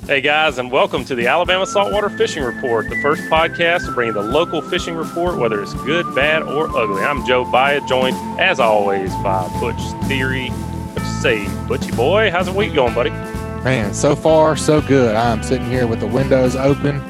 Hey guys, and welcome to the Alabama Saltwater Fishing Report, the first podcast to bring you the local fishing report, whether it's good, bad, or ugly. I'm Joe Butch, joined as always by Butch Theory. Let's say, Butchy boy, how's the week going, buddy? Man, so far so good. I'm sitting here with the windows open,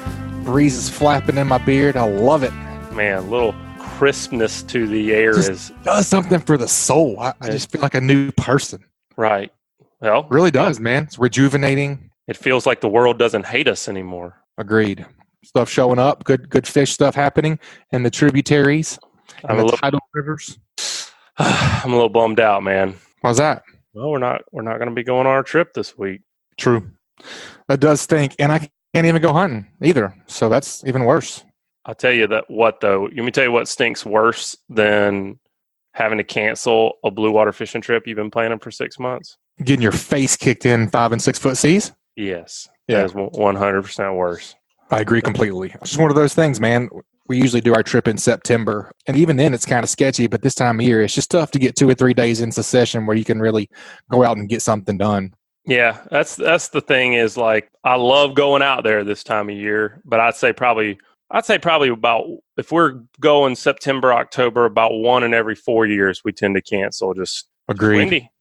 breeze is flapping in my beard. I love it. Man, a little crispness to the air does something for the soul. I just feel like a new person. Right. Well, it really does, man. It's rejuvenating. It feels like the world doesn't hate us anymore. Agreed. Stuff showing up, good fish stuff happening in the tributaries and the tidal rivers. I'm a little bummed out, man. Why's that? Well, we're not going to be going on our trip this week. True. That does stink, and I can't even go hunting either. So that's even worse. I'll tell you what though. Let me tell you what stinks worse than having to cancel a blue water fishing trip you've been planning for 6 months. Getting your face kicked in 5 and 6 foot seas. Yes. Yeah. That is 100% worse. I agree completely. It's just one of those things, man. We usually do our trip in September, and even then it's kind of sketchy, but this time of year, it's just tough to get 2 or 3 days into session where you can really go out and get something done. Yeah, that's the thing is, like, I love going out there this time of year, but I'd say probably about, if we're going September, October, about 1 in every 4 years, we tend to cancel. Just windy.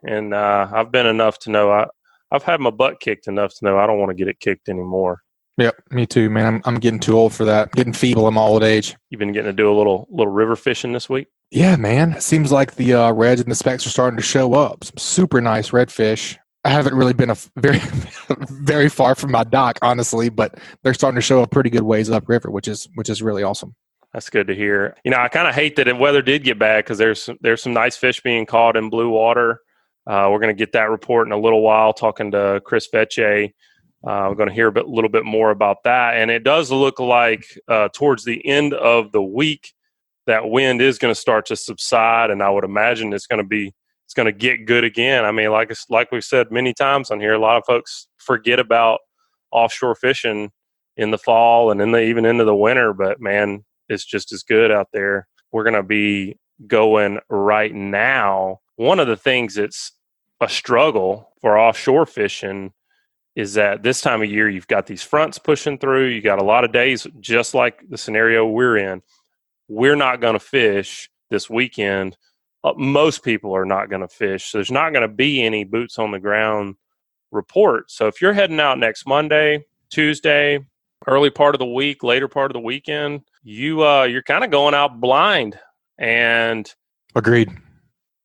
And I've been enough to know, I've had my butt kicked enough to know I don't want to get it kicked anymore. Yep, me too, man. I'm getting too old for that. Getting feeble in my old age. You've been getting to do a little river fishing this week? Yeah, man. It seems like the reds and the specks are starting to show up. Some super nice redfish. I haven't really been very far from my dock, honestly, but they're starting to show up pretty good ways upriver, which is really awesome. That's good to hear. You know, I kind of hate that the weather did get bad because there's some nice fish being caught in blue water. We're going to get that report in a little while, talking to Chris Vecsey. We're going to hear a little bit more about that. And it does look like towards the end of the week, that wind is going to start to subside. And I would imagine it's going to get good again. I mean, like we've said many times on here, a lot of folks forget about offshore fishing in the fall and even into the winter. But, man, it's just as good out there. We're going to be going right now. One of the things that's a struggle for offshore fishing is that this time of year, you've got these fronts pushing through. You got a lot of days, just like the scenario we're in. We're not going to fish this weekend. Most people are not going to fish. So there's not going to be any boots on the ground report. So if you're heading out next Monday, Tuesday, early part of the week, later part of the weekend, you're kind of going out blind. And agreed.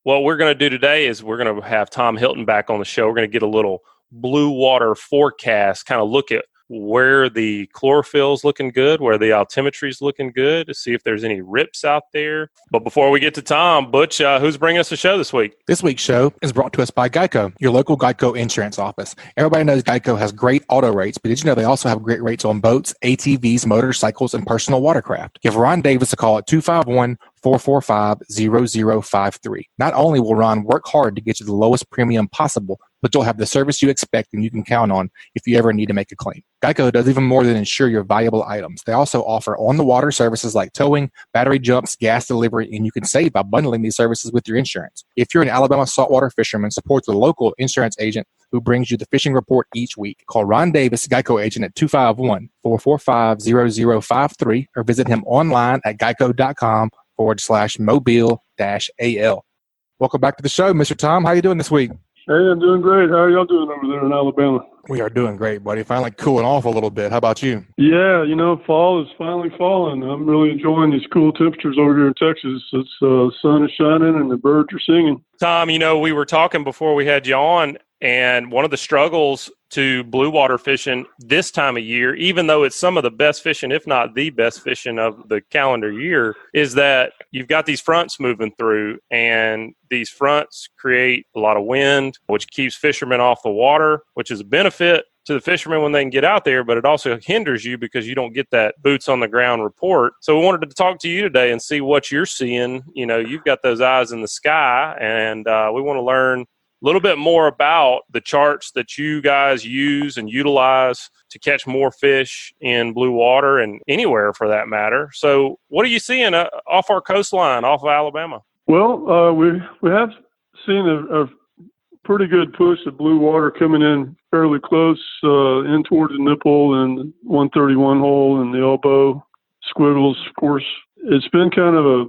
What we're going to do today is we're going to have Tom Hilton back on the show. We're going to get a little blue water forecast, kind of look at where the chlorophyll's looking good, where the altimetry's looking good, to see if there's any rips out there. But before we get to Tom, Butch, who's bringing us the show this week? This week's show is brought to us by Geico, your local Geico insurance office. Everybody knows Geico has great auto rates, but did you know they also have great rates on boats, ATVs, motorcycles, and personal watercraft? Give Ron Davis a call at 251-445-0053. Not only will Ron work hard to get you the lowest premium possible, but you'll have the service you expect and you can count on if you ever need to make a claim. Geico does even more than insure your valuable items. They also offer on-the-water services like towing, battery jumps, gas delivery, and you can save by bundling these services with your insurance. If you're an Alabama saltwater fisherman, support the local insurance agent who brings you the fishing report each week. Call Ron Davis, Geico agent, at 251-445-0053 or visit him online at geico.com/mobile-AL. Welcome back to the show, Mr. Tom. How you doing this week? Hey, I'm doing great. How are y'all doing over there in Alabama? We are doing great, buddy. Finally cooling off a little bit. How about you? Yeah, fall is finally falling. I'm really enjoying these cool temperatures over here in Texas. It's the sun is shining and the birds are singing. Tom, we were talking before we had you on, and one of the struggles to blue water fishing this time of year, even though it's some of the best fishing, if not the best fishing of the calendar year, is that you've got these fronts moving through, and these fronts create a lot of wind, which keeps fishermen off the water, which is a benefit to the fishermen when they can get out there, but it also hinders you because you don't get that boots on the ground report. So we wanted to talk to you today and see what you're seeing. You've got those eyes in the sky, and we want to learn a little bit more about the charts that you guys use and utilize to catch more fish in blue water and anywhere for that matter. So what are you seeing off our coastline, off of Alabama? Well, we have seen a pretty good push of blue water coming in fairly close in towards the nipple and 131 hole and the elbow squiggles. Of course, it's been kind of a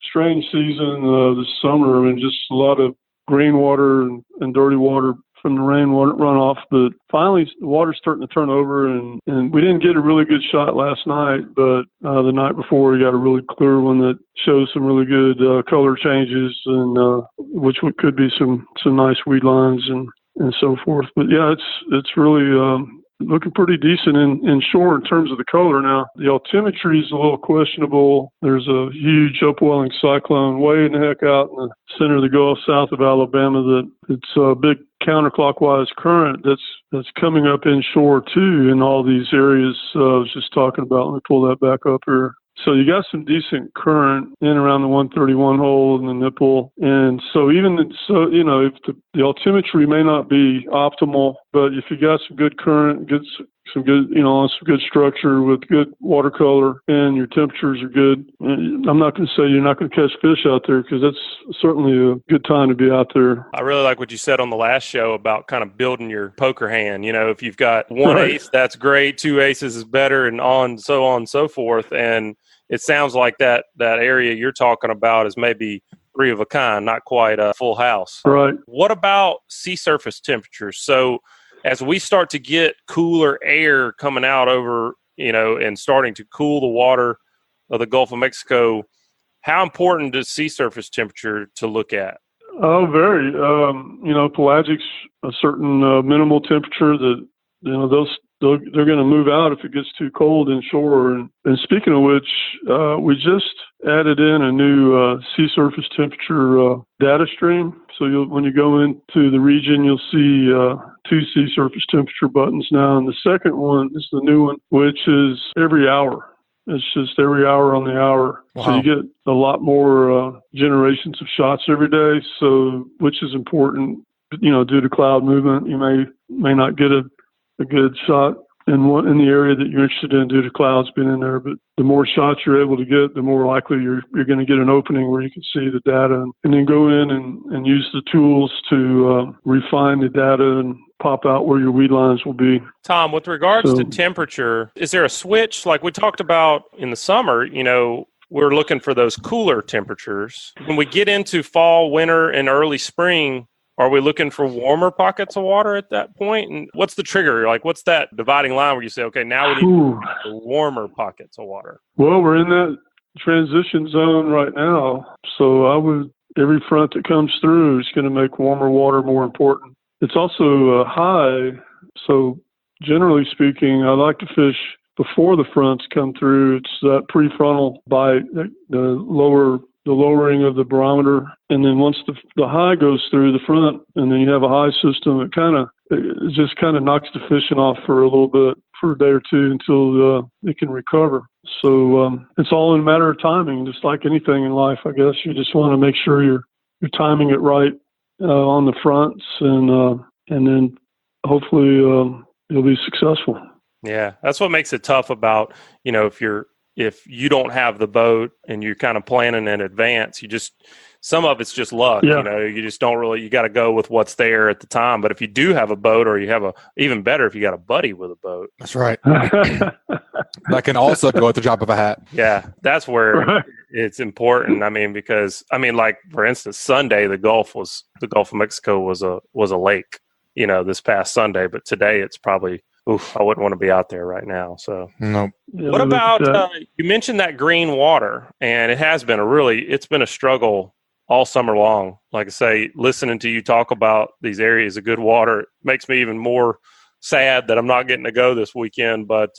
strange season this summer. I mean, just a lot of green water and dirty water from the rain runoff, but finally the water's starting to turn over, and we didn't get a really good shot last night, but the night before we got a really clear one that shows some really good color changes, and which could be some nice weed lines and so forth. But yeah, it's really looking pretty decent inshore in terms of the color. Now, the altimetry is a little questionable. There's a huge upwelling cyclone way in the heck out in the center of the Gulf south of Alabama that it's a big counterclockwise current that's coming up inshore too in all these areas I was just talking about. Let me pull that back up here. So you got some decent current in around the 131 hole and the nipple. And so if the altimetry may not be optimal, but if you got some good current, some good structure with good watercolor and your temperatures are good, I'm not going to say you're not going to catch fish out there, because that's certainly a good time to be out there. I really like what you said on the last show about kind of building your poker hand. If you've got one ace, that's great. Two aces is better, and so on and so forth. And it sounds like that area you're talking about is maybe three of a kind, not quite a full house. Right. What about sea surface temperatures? So as we start to get cooler air coming out over, and starting to cool the water of the Gulf of Mexico, how important is sea surface temperature to look at? Oh, very. Pelagic's a certain minimal temperature that, they're going to move out if it gets too cold inshore. And speaking of which, we just added in a new sea surface temperature data stream. So when you go into the region, you'll see two sea surface temperature buttons now. And the second one is the new one, which is every hour. It's just every hour on the hour. Wow. So you get a lot more generations of shots every day. So, which is important, due to cloud movement. You may not get a good shot in the area that you're interested in due to clouds being in there. But the more shots you're able to get, the more likely you're going to get an opening where you can see the data, and then go in and use the tools to refine the data and pop out where your weed lines will be. Tom, with regards to temperature, is there a switch? Like we talked about in the summer, we're looking for those cooler temperatures. When we get into fall, winter, and early spring, are we looking for warmer pockets of water at that point? And what's the trigger? Like, what's that dividing line where you say, okay, now we need warmer pockets of water? Well, we're in that transition zone right now. So every front that comes through is going to make warmer water more important. It's also high. So generally speaking, I like to fish before the fronts come through. It's that prefrontal bite, the lowering of the barometer, and then once the high goes through the front, and then you have a high system, it just kind of knocks the fishing off for a little bit, for a day or two, until it can recover. So it's all in a matter of timing, just like anything in life, I guess. You just want to make sure you're timing it right on the fronts, and then hopefully you'll be successful. Yeah, that's what makes it tough about, if you don't have the boat and you're kind of planning in advance, some of it's just luck. Yeah. You just don't really, you got to go with what's there at the time. But if you do have a boat, or you have even better if you got a buddy with a boat. That's right. That can also go at the drop of a hat. Yeah, that's where it's important. Because like for instance, Sunday, the Gulf of Mexico was a lake, this past Sunday, but today it's probably, I wouldn't want to be out there right now. So, nope. What about, you mentioned that green water, and it's been a struggle all summer long. Like I say, listening to you talk about these areas of good water, it makes me even more sad that I'm not getting to go this weekend, but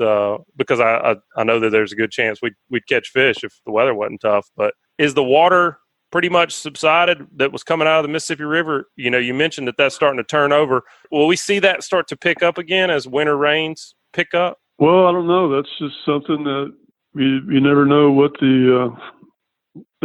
because I know that there's a good chance we'd catch fish if the weather wasn't tough. But is the water pretty much subsided that was coming out of the Mississippi River? You mentioned that's starting to turn over. Will we see that start to pick up again as winter rains pick up? Well, I don't know. That's just something that you never know what the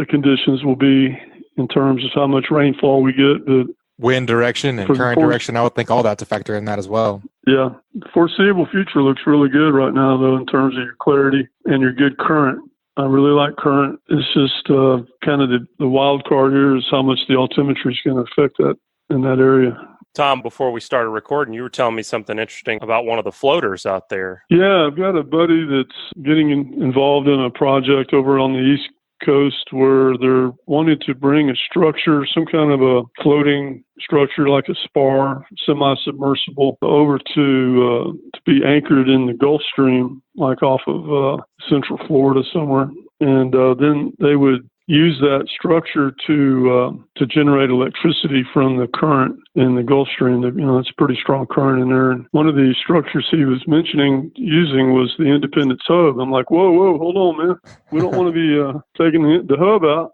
conditions will be in terms of how much rainfall we get. But wind direction and current direction, I would think all that's a factor in that as well. Yeah. The foreseeable future looks really good right now, though, in terms of your clarity and your good current. I really like current. It's just kind of the wild card here is how much the altimetry is going to affect that in that area. Tom, before we started recording, you were telling me something interesting about one of the floaters out there. Yeah, I've got a buddy that's getting involved in a project over on the East Coast where they're wanting to bring a structure, some kind of a floating structure like a spar, semi-submersible, over to be anchored in the Gulf Stream, like off of Central Florida somewhere. And then they would use that structure to generate electricity from the current in the Gulf Stream. It's a pretty strong current in there. And one of the structures he was mentioning using was the independent hub. I'm like, whoa, hold on, man. We don't want to be taking the hub out,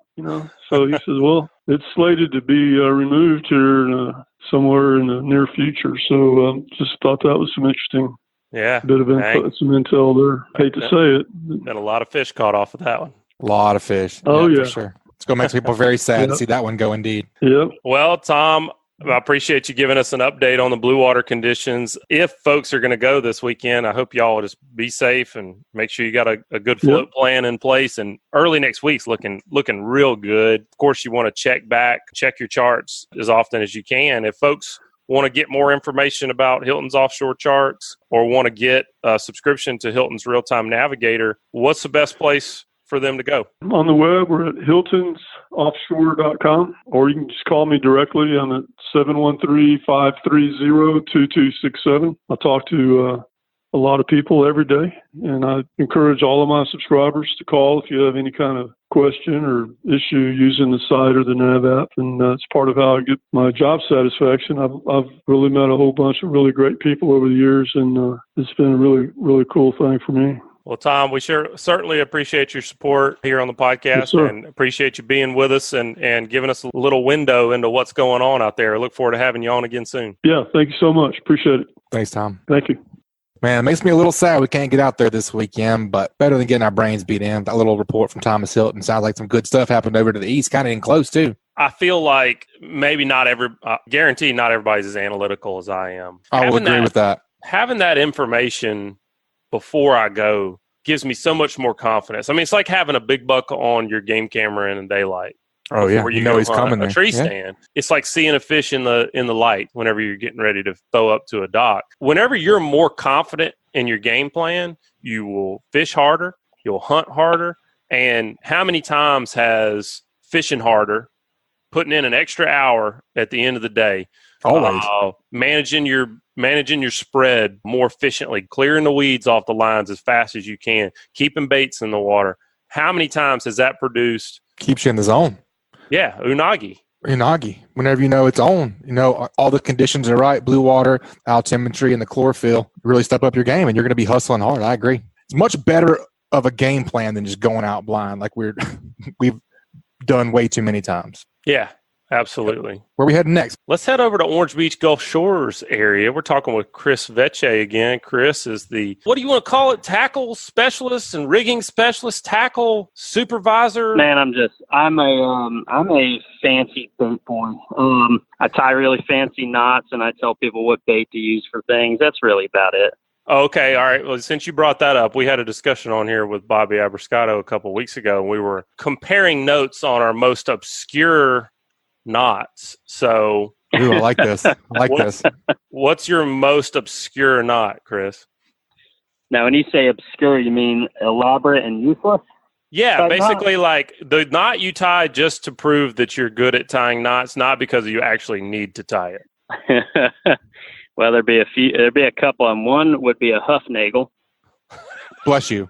So he says, well, it's slated to be removed here somewhere in the near future. So just thought that was some interesting bit of info, some intel there. Hate to say it. Been a lot of fish caught off of that one. A lot of fish. Oh, yeah. For sure. It's going to make people very sad to see that one go indeed. Yep. Well, Tom, I appreciate you giving us an update on the blue water conditions. If folks are going to go this weekend, I hope y'all will just be safe and make sure you got a good float plan in place. And early next week's looking real good. Of course, you want to check your charts as often as you can. If folks want to get more information about Hilton's offshore charts or want to get a subscription to Hilton's real-time navigator, what's the best place for them to go? On the web, we're at hiltonsoffshore.com, or you can just call me directly. I'm at 713-530-2267. I talk to a lot of people every day, and I encourage all of my subscribers to call if you have any kind of question or issue using the site or the nav app, and it's part of how I get my job satisfaction. I've really met a whole bunch of really great people over the years, and it's been a really, really cool thing for me. Well, Tom, we certainly appreciate your support here on the podcast, and appreciate you being with us and giving us a little window into what's going on out there. I look forward to having you on again soon. Yeah, thank you so much. Appreciate it. Thanks, Tom. Thank you. Man, it makes me a little sad we can't get out there this weekend, but better than getting our brains beat in. That little report from Thomas Hilton sounds like some good stuff happened over to the east, kind of in close, too. I feel like maybe guarantee not everybody's as analytical as I am. I will agree with that. Having that information before I go gives me so much more confidence. I mean, it's like having a big buck on your game camera in daylight. Oh yeah, you know he's coming there. A tree stand. It's like seeing a fish in the light whenever you're getting ready to throw up to a dock. Whenever you're more confident in your game plan, you will fish harder, you'll hunt harder. And how many times has fishing harder, putting in an extra hour at the end of the day, always managing your spread more efficiently, clearing the weeds off the lines as fast as you can, keeping baits in the water. How many times has that produced? Keeps you in the zone. Yeah, unagi. Whenever you know it's on, all the conditions are right, blue water, altimetry, and the chlorophyll, really step up your game, and you're going to be hustling hard. I agree. It's much better of a game plan than just going out blind like we've done way too many times. Yeah, absolutely. Where are we heading next? Let's head over to Orange Beach Gulf Shores area. We're talking with Chris Vecsey again. Chris is what do you want to call it? Tackle specialist and rigging specialist, tackle supervisor. Man, I'm a fancy bait boy. I tie really fancy knots, and I tell people what bait to use for things. That's really about it. Okay, all right. Well, since you brought that up, we had a discussion on here with Bobby Abrascato a couple of weeks ago, and we were comparing notes on our most obscure knots. So, ooh, I like this. This. What's your most obscure knot, Chris? Now, when you say obscure, you mean elaborate and useless? Yeah, basically like the knot you tie just to prove that you're good at tying knots, not because you actually need to tie it. Well, there'd be a couple, and one would be a Huffnagel. Bless you.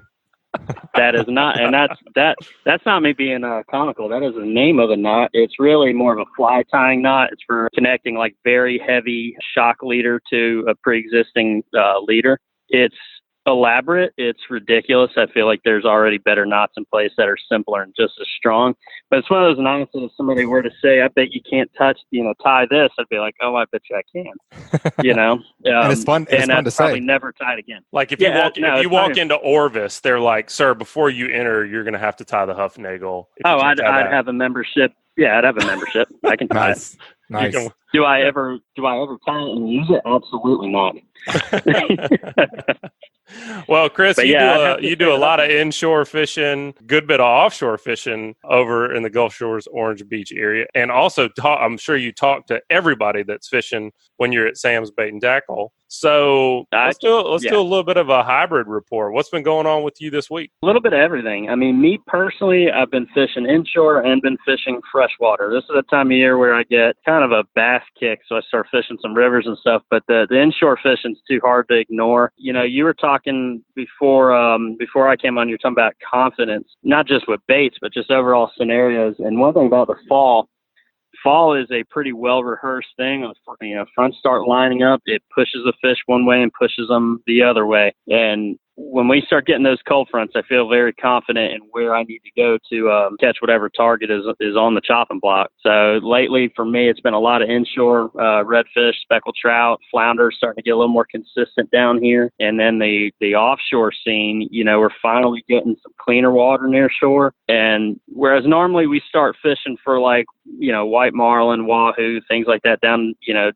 That is not, and that's not me being comical. That is the name of a knot. It's really more of a fly tying knot. It's for connecting like very heavy shock leader to a pre-existing leader. It's elaborate. It's ridiculous. I feel like there's already better knots in place that are simpler and just as strong. But it's one of those knots that if somebody were to say, I bet you can't tie this, I'd be like, oh, I bet you I can. And it's fun. It's fun to say. Probably never tied again. Like if you walk into Orvis, they're like, sir, before you enter, you're going to have to tie the Huffnagel. I'd have a membership. Yeah, I'd have a membership. I can tie it. Nice. Do I ever tie it and use it? Absolutely not. Well, Chris, But you do a lot of inshore fishing, good bit of offshore fishing over in the Gulf Shores, Orange Beach area, and also I'm sure you talk to everybody that's fishing when you're at Sam's Bait and Tackle. So let's do a little bit of a hybrid report. What's been going on with you this week? A little bit of everything. I mean, me personally, I've been fishing inshore and been fishing freshwater. This is the time of year where I get kind of a bass kick, so I start fishing some rivers and stuff. But the inshore fishing's too hard to ignore. You know, you were talking before I came on. You're talking about confidence, not just with baits, but just overall scenarios. And one thing about the fall is a pretty well-rehearsed thing. You know, front start lining up, it pushes the fish one way and pushes them the other way. And when we start getting those cold fronts, I feel very confident in where I need to go to catch whatever target is on the chopping block. So lately, for me, it's been a lot of inshore redfish, speckled trout, flounder, starting to get a little more consistent down here. And then the offshore scene, you know, we're finally getting some cleaner water near shore. And whereas normally we start fishing for like, you know, white marlin, wahoo, things like that down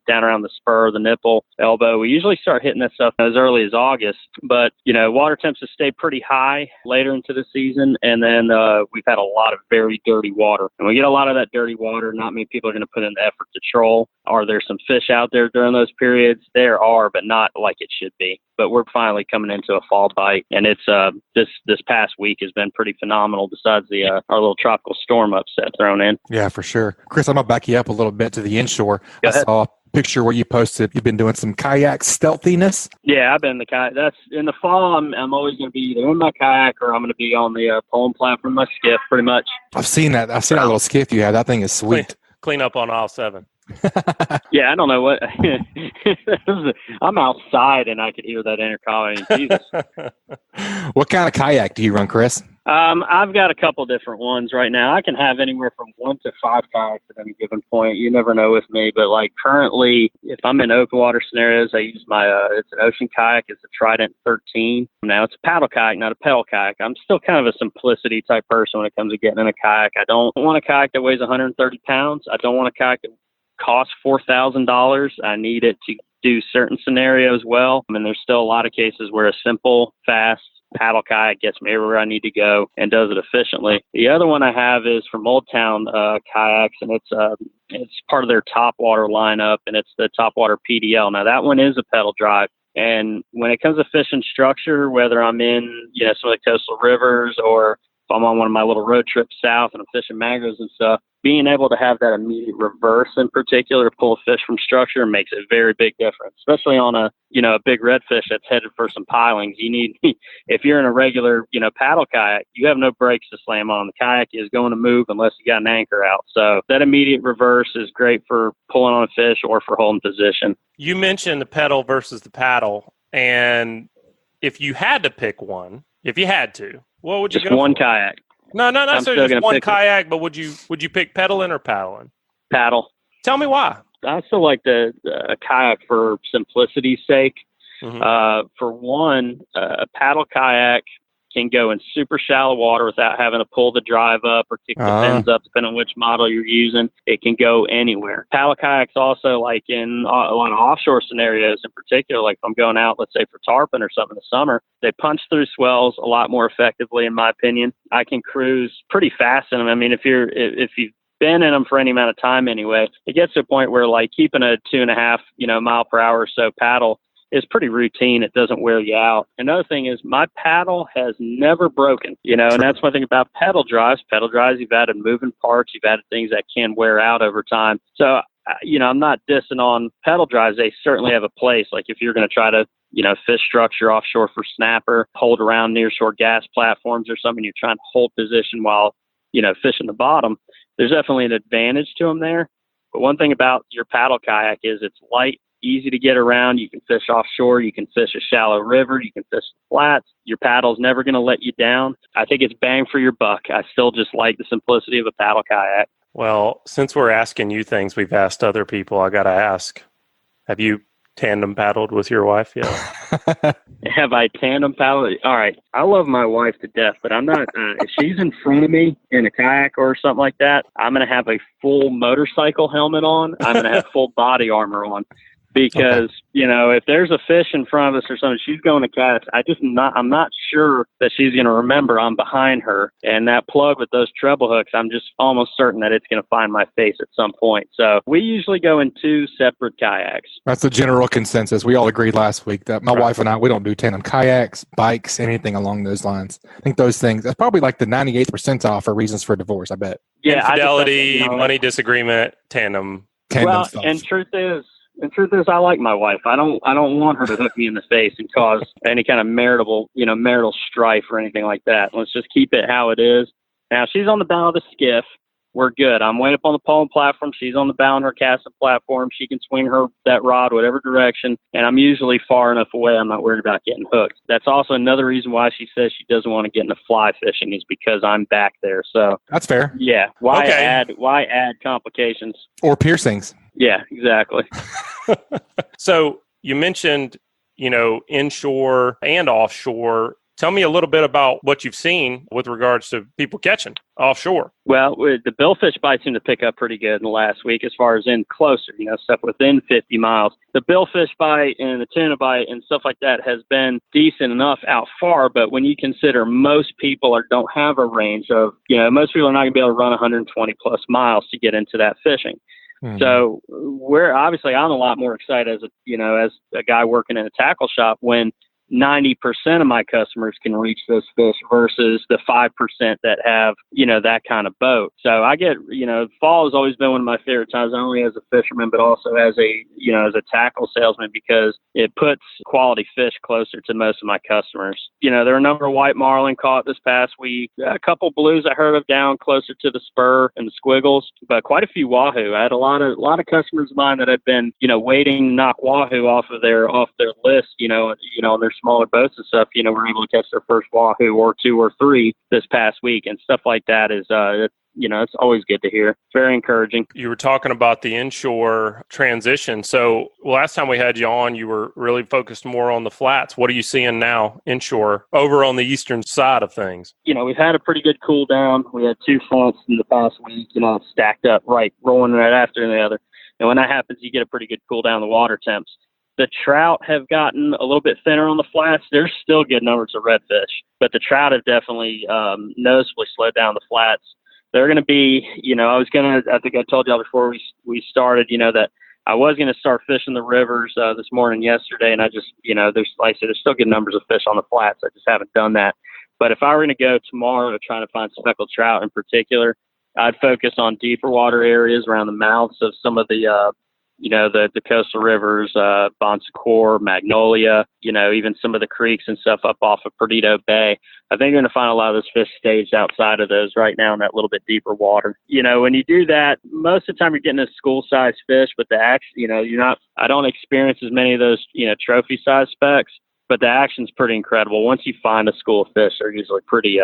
around the spur, the nipple, elbow. We usually start hitting that stuff as early as August. But, you know, water temps have stayed pretty high later into the season. And then we've had a lot of very dirty water. And we get a lot of that dirty water. Not many people are going to put in the effort to troll. Are there some fish out there during those periods? There are, but not like it should be. But we're finally coming into a fall bite, and it's this past week has been pretty phenomenal. Besides our little tropical storm upset thrown in. Yeah, for sure, Chris. I'm gonna back you up a little bit to the inshore. Go ahead. I saw a picture where you posted you've been doing some kayak stealthiness. Yeah, I've been in the kayak. That's in the fall. I'm always going to be either in my kayak or I'm going to be on the pulling platform, my skiff, pretty much. I've seen that little skiff you have. That thing is sweet. Clean up on aisle 7. Yeah, I don't know what. I'm outside and I could hear that intercom. Jesus. What kind of kayak do you run, Chris? I've got a couple different ones right now. I can have anywhere from 1 to 5 kayaks at any given point. You never know with me, but like currently, if I'm in open water scenarios, I use my it's an ocean kayak. It's a Trident 13. Now it's a paddle kayak, not a pedal kayak. I'm still kind of a simplicity type person when it comes to getting in a kayak. I don't want a kayak that weighs 130 pounds. I don't want a kayak that costs $4,000. I need it to do certain scenarios well. I mean, there's still a lot of cases where a simple, fast paddle kayak gets me everywhere I need to go and does it efficiently. The other one I have is from Old Town Kayaks, and it's part of their Topwater lineup, and it's the Topwater PDL. Now that one is a pedal drive. And when it comes to fishing structure, whether I'm in, you know, some of the coastal rivers or if I'm on one of my little road trips south and I'm fishing mangroves and stuff, being able to have that immediate reverse in particular to pull a fish from structure makes a very big difference, especially on a big redfish that's headed for some pilings. You need, if you're in a regular, paddle kayak, you have no brakes to slam on. The kayak is going to move unless you got an anchor out. So that immediate reverse is great for pulling on a fish or for holding position. You mentioned the pedal versus the paddle, and if you had to pick one, if you had to, what would you just go one for? Kayak. No, not necessarily just one kayak, but would you pick pedaling or paddling? Paddle. Tell me why. I still like the kayak for simplicity's sake. Mm-hmm. For one, a paddle kayak can go in super shallow water without having to pull the drive up or kick the fins up, depending on which model you're using. It can go anywhere. Paddle kayaks also, like in a lot of offshore scenarios in particular, like if I'm going out, let's say for tarpon or something in the summer, they punch through swells a lot more effectively, in my opinion. I can cruise pretty fast in them. I mean, if you've been in them for any amount of time anyway, it gets to a point where like keeping a 2.5, mile per hour or so paddle is pretty routine. It doesn't wear you out. Another thing is my paddle has never broken, and that's one thing about pedal drives. Pedal drives, you've added moving parts, you've added things that can wear out over time. So, I'm not dissing on pedal drives. They certainly have a place. Like if you're going to try to, fish structure offshore for snapper, hold around near shore gas platforms or something, you're trying to hold position while, fishing the bottom, there's definitely an advantage to them there. But one thing about your paddle kayak is it's light, easy to get around. You can fish offshore. You can fish a shallow river. You can fish the flats. Your paddle's never going to let you down. I think it's bang for your buck. I still just like the simplicity of a paddle kayak. Well, since we're asking you things we've asked other people, I got to ask, have you tandem paddled with your wife yet? Have I tandem paddled? All right. I love my wife to death, but I'm not, if she's in front of me in a kayak or something like that, I'm going to have a full motorcycle helmet on. I'm going to have full body armor on. because, if there's a fish in front of us or something, she's going to cast. I'm not sure that she's going to remember I'm behind her. And that plug with those treble hooks, I'm just almost certain that it's going to find my face at some point. So we usually go in 2 separate kayaks. That's the general consensus. We all agreed last week that my wife and I, we don't do tandem kayaks, bikes, anything along those lines. I think those things, that's probably like the 98th percentile for reasons for divorce, I bet. Yeah, infidelity, money disagreement, tandem stuff. And truth is, I like my wife. I don't want her to hook me in the face and cause any kind of marital strife or anything like that. Let's just keep it how it is. Now, she's on the bow of the skiff. We're good. I'm way up on the pole platform. She's on the bow on her casting platform. She can swing that rod whatever direction, and I'm usually far enough away I'm not worried about getting hooked. That's also another reason why she says she doesn't want to get into fly fishing is because I'm back there. So that's fair. Yeah. Why add complications? Or piercings. Yeah, exactly. So you mentioned, inshore and offshore. Tell me a little bit about what you've seen with regards to people catching offshore. Well, the billfish bites seem to pick up pretty good in the last week as far as in closer, stuff within 50 miles. The billfish bite and the tuna bite and stuff like that has been decent enough out far, but when you consider most people don't have a range of, most people are not going to be able to run 120 plus miles to get into that fishing. Mm-hmm. So I'm a lot more excited as a guy working in a tackle shop when 90% of my customers can reach those fish versus the 5% that have, that kind of boat. So I get, fall has always been one of my favorite times, not only as a fisherman, but also as as a tackle salesman, because it puts quality fish closer to most of my customers. There are a number of white marlin caught this past week, a couple blues I heard of down closer to the spur and the squiggles, but quite a few wahoo. I had a lot of customers of mine that had been, waiting to knock wahoo off their list, on their smaller boats and stuff, were able to catch their first wahoo or 2 or 3 this past week, and stuff like that is, it's always good to hear. It's very encouraging. You were talking about the inshore transition. So last time we had you on, you were really focused more on the flats. What are you seeing now inshore over on the eastern side of things? We've had a pretty good cool down. We had 2 flats in the past week, stacked up, rolling right after the other. And when that happens, you get a pretty good cool down the water temps. The trout have gotten a little bit thinner on the flats. There's still good numbers of redfish, but the trout have definitely noticeably slowed down the flats. They're going to be, I think I told y'all before we started, that I was going to start fishing the rivers this morning, yesterday, and I just, there's still good numbers of fish on the flats. I just haven't done that. But if I were going to go tomorrow to try to find speckled trout in particular, I'd focus on deeper water areas around the mouths of some of the coastal rivers, Bon Secours, Magnolia, even some of the creeks and stuff up off of Perdido Bay. I think you're going to find a lot of those fish staged outside of those right now in that little bit deeper water. When you do that, most of the time you're getting a school-sized fish, but the action, I don't experience as many of those, trophy-sized specks, but the action's pretty incredible. Once you find a school of fish, they're usually pretty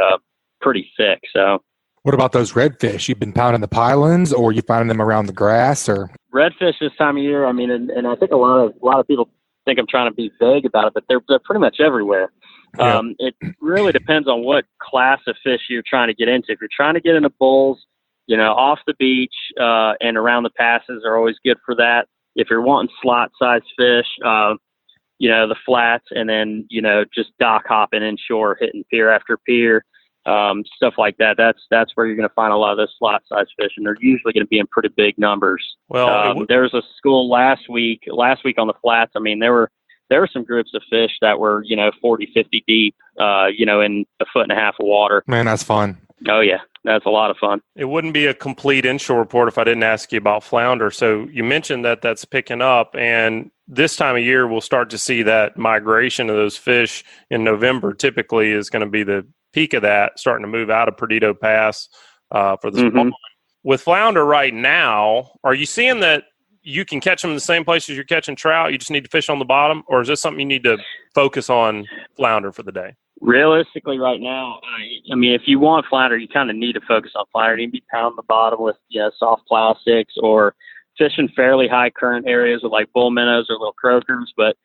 thick, so. What about those redfish? You've been pounding the pylons, or you finding them around the grass, or redfish this time of year? I mean, and I think a lot of people think I'm trying to be vague about it, but they're pretty much everywhere. Yeah. It really depends on what class of fish you're trying to get into. If you're trying to get into bulls, off the beach and around the passes are always good for that. If you're wanting slot-sized fish, the flats, and then just dock hopping inshore, hitting pier after pier. Stuff like that. That's where you're going to find a lot of those slot size fish, and they're usually going to be in pretty big numbers. Well, there was a school last week on the flats. I mean, there were some groups of fish that were 40, 50 deep, in 1.5 foot of water. Man, that's fun. Oh yeah, that's a lot of fun. It wouldn't be a complete inshore report if I didn't ask you about flounder. So you mentioned that that's picking up, and this time of year we'll start to see that migration of those fish in November. Typically, is going to be the peak of that, starting to move out of Perdido Pass for the spawn. With flounder right now, are you seeing that you can catch them in the same places you're catching trout? You just need to fish on the bottom, or is this something you need to focus on flounder for the day? Realistically, right now, I mean, if you want flounder, you kind of need to focus on flounder. You need to be pounding the bottom with soft plastics, or fishing fairly high current areas with like bull minnows or little croakers. But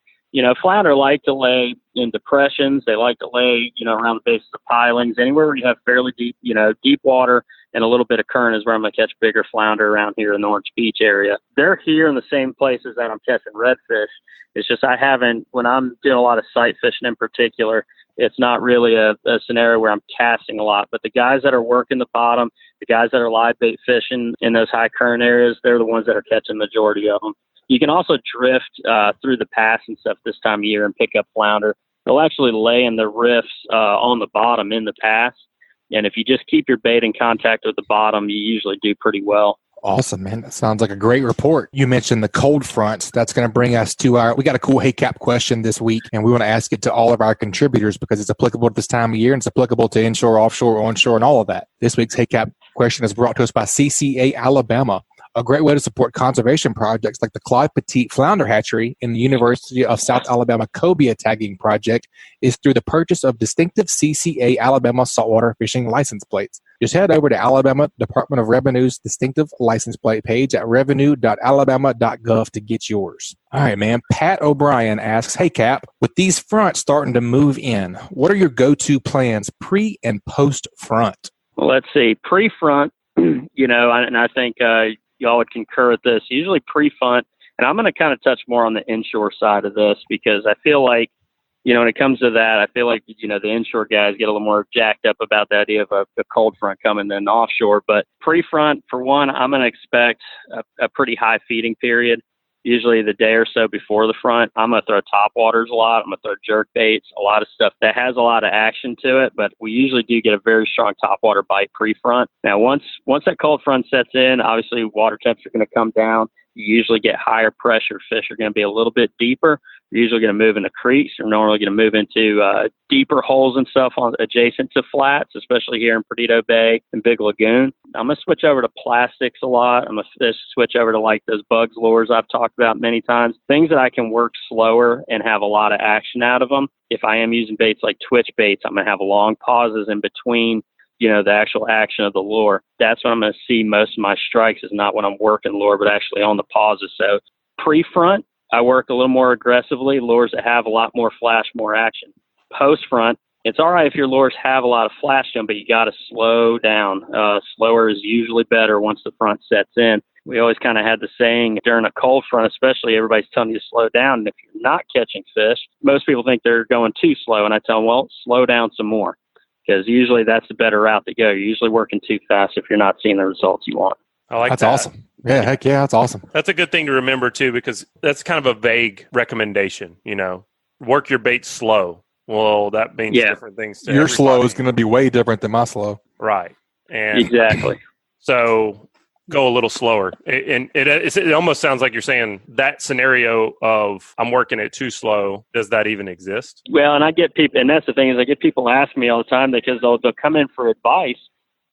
flounder like to lay in depressions. They like to lay, around the bases of pilings, anywhere where you have fairly deep, deep water and a little bit of current is where I'm going to catch bigger flounder around here in the Orange Beach area. They're here in the same places that I'm catching redfish. It's just when I'm doing a lot of sight fishing in particular, it's not really a scenario where I'm casting a lot. But the guys that are working the bottom, the guys that are live bait fishing in those high current areas, they're the ones that are catching the majority of them. You can also drift through the pass and stuff this time of year and pick up flounder. They'll actually lay in the riffs on the bottom in the pass. And if you just keep your bait in contact with the bottom, you usually do pretty well. Awesome, man. That sounds like a great report. You mentioned the cold fronts. That's going to bring us to we got a cool Hey Cap question this week, and we want to ask it to all of our contributors because it's applicable to this time of year and it's applicable to inshore, offshore, onshore, and all of that. This week's Hey Cap question is brought to us by CCA Alabama. A great way to support conservation projects like the Claude Petit Flounder Hatchery in the University of South Alabama Cobia Tagging Project is through the purchase of distinctive CCA Alabama Saltwater Fishing license plates. Just head over to Alabama Department of Revenue's distinctive license plate page at revenue.alabama.gov to get yours. All right, man. Pat O'Brien asks, hey, Cap, with these fronts starting to move in, what are your go-to plans pre- and post-front? Well, let's see. Pre-front, and I think y'all would concur with this, usually pre-front, and I'm going to kind of touch more on the inshore side of this because I feel like, when it comes to that, I feel like, the inshore guys get a little more jacked up about the idea of a cold front coming than offshore. But pre-front, for one, I'm going to expect a pretty high feeding period, usually the day or so before the front. I'm going to throw top waters a lot. I'm going to throw jerk baits, a lot of stuff that has a lot of action to it. But we usually do get a very strong top water bite pre-front. Now, once that cold front sets in, obviously water temps are going to come down. You usually get higher pressure. Fish are going to be a little bit deeper. You're usually going to move into creeks. You're normally going to move into deeper holes and stuff adjacent to flats, especially here in Perdido Bay and Big Lagoon. I'm going to switch over to plastics a lot. I'm going to switch over to like those bugs lures I've talked about many times, things that I can work slower and have a lot of action out of them. If I am using baits like twitch baits, I'm going to have long pauses in between the actual action of the lure. That's when I'm going to see most of my strikes is not when I'm working lure, but actually on the pauses. So pre-front, I work a little more aggressively, lures that have a lot more flash, more action. Post-front, it's all right if your lures have a lot of flash to them, but you got to slow down. Slower is usually better once the front sets in. We always kind of had the saying during a cold front, especially, everybody's telling you to slow down. And if you're not catching fish, most people think they're going too slow. And I tell them, well, slow down some more. Because usually that's the better route to go. You're usually working too fast if you're not seeing the results you want. I like that's that. Awesome. Yeah, heck yeah, that's awesome. That's a good thing to remember too, because that's kind of a vague recommendation. Work your bait slow. Well, that means different things to your everybody. Slow is going to be way different than my slow. Right. And exactly. So go a little slower. And it almost sounds like you're saying that scenario of I'm working it too slow. Does that even exist? Well, and I get people, and that's the thing is I get people ask me all the time because they'll come in for advice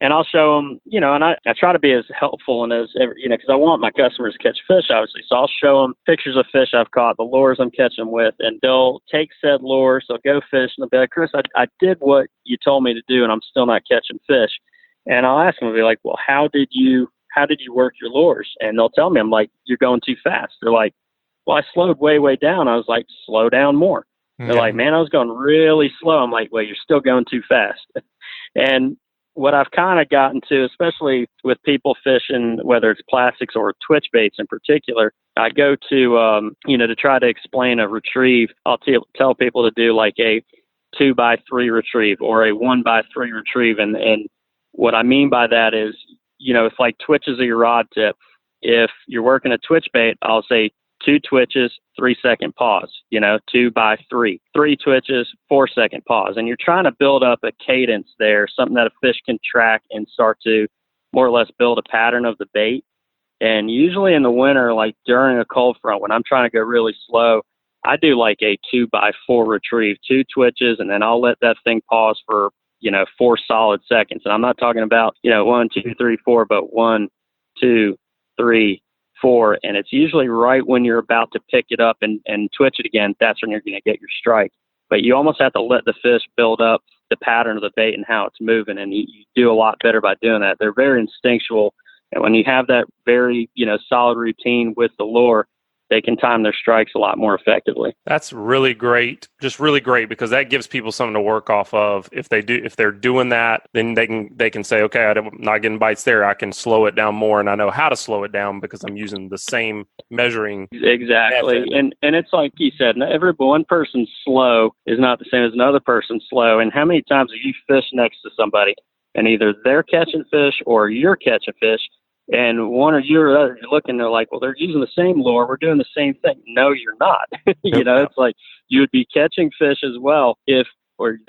and I'll show them, and I try to be as helpful and as, because I want my customers to catch fish, obviously. So I'll show them pictures of fish I've caught, the lures I'm catching them with, and they'll take said lures, they'll go fish, and they'll be like, Chris, I did what you told me to do and I'm still not catching fish. And I'll ask them, I'll be like, well, how did you work your lures? And they'll tell me, I'm like, you're going too fast. They're like, well, I slowed way, way down. I was like, slow down more. Yeah. They're like, man, I was going really slow. I'm like, well, you're still going too fast. And what I've kind of gotten to, especially with people fishing, whether it's plastics or twitch baits in particular, I go to, to try to explain a retrieve. I'll tell people to do like a 2x3 retrieve or a 1x3 retrieve. And what I mean by that is, it's like twitches of your rod tip. If you're working a twitch bait, I'll say 2 twitches, 3-second pause, 2x3, 3 twitches, 4-second pause. And you're trying to build up a cadence there, something that a fish can track and start to more or less build a pattern of the bait. And usually in the winter, like during a cold front, when I'm trying to go really slow, I do like a 2x4 retrieve, 2 twitches, and then I'll let that thing pause for 4 solid seconds. And I'm not talking about, 1, 2, 3, 4, but 1, 2, 3, 4. And it's usually right when you're about to pick it up and twitch it again. That's when you're going to get your strike. But you almost have to let the fish build up the pattern of the bait and how it's moving. And you do a lot better by doing that. They're very instinctual. And when you have that very, solid routine with the lure, they can time their strikes a lot more effectively. That's really great. Just really great, because that gives people something to work off of. If they're doing that, then they can say, okay, I'm not getting bites there. I can slow it down more, and I know how to slow it down because I'm using the same measuring exactly method. And it's like you said, every one person's slow is not the same as another person's slow. And how many times have you fished next to somebody and either they're catching fish or you're catching fish, and one or you're looking, they're like, well, they're using the same lure, we're doing the same thing. No, you're not. It's like you would be catching fish as well or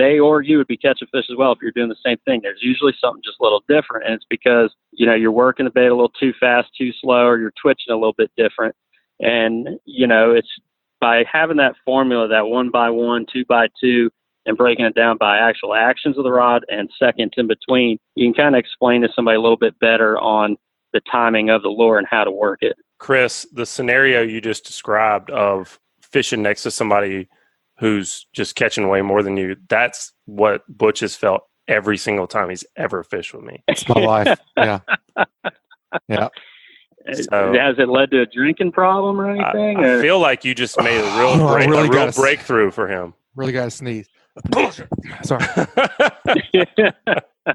you would be catching fish as well if you're doing the same thing. There's usually something just a little different, and it's because you're working the bait a little too fast, too slow, or you're twitching a little bit different. And it's by having that formula, that 1 by 1, 2 by 2, and breaking it down by actual actions of the rod and seconds in between, you can kind of explain to somebody a little bit better on the timing of the lure and how to work it. Chris, the scenario you just described of fishing next to somebody who's just catching way more than you, that's what Butch has felt every single time he's ever fished with me. It's my life. Yeah. Yeah. So, has it led to a drinking problem or anything? I feel like you just made a real breakthrough for him. Really got to sneeze. Sorry. Man,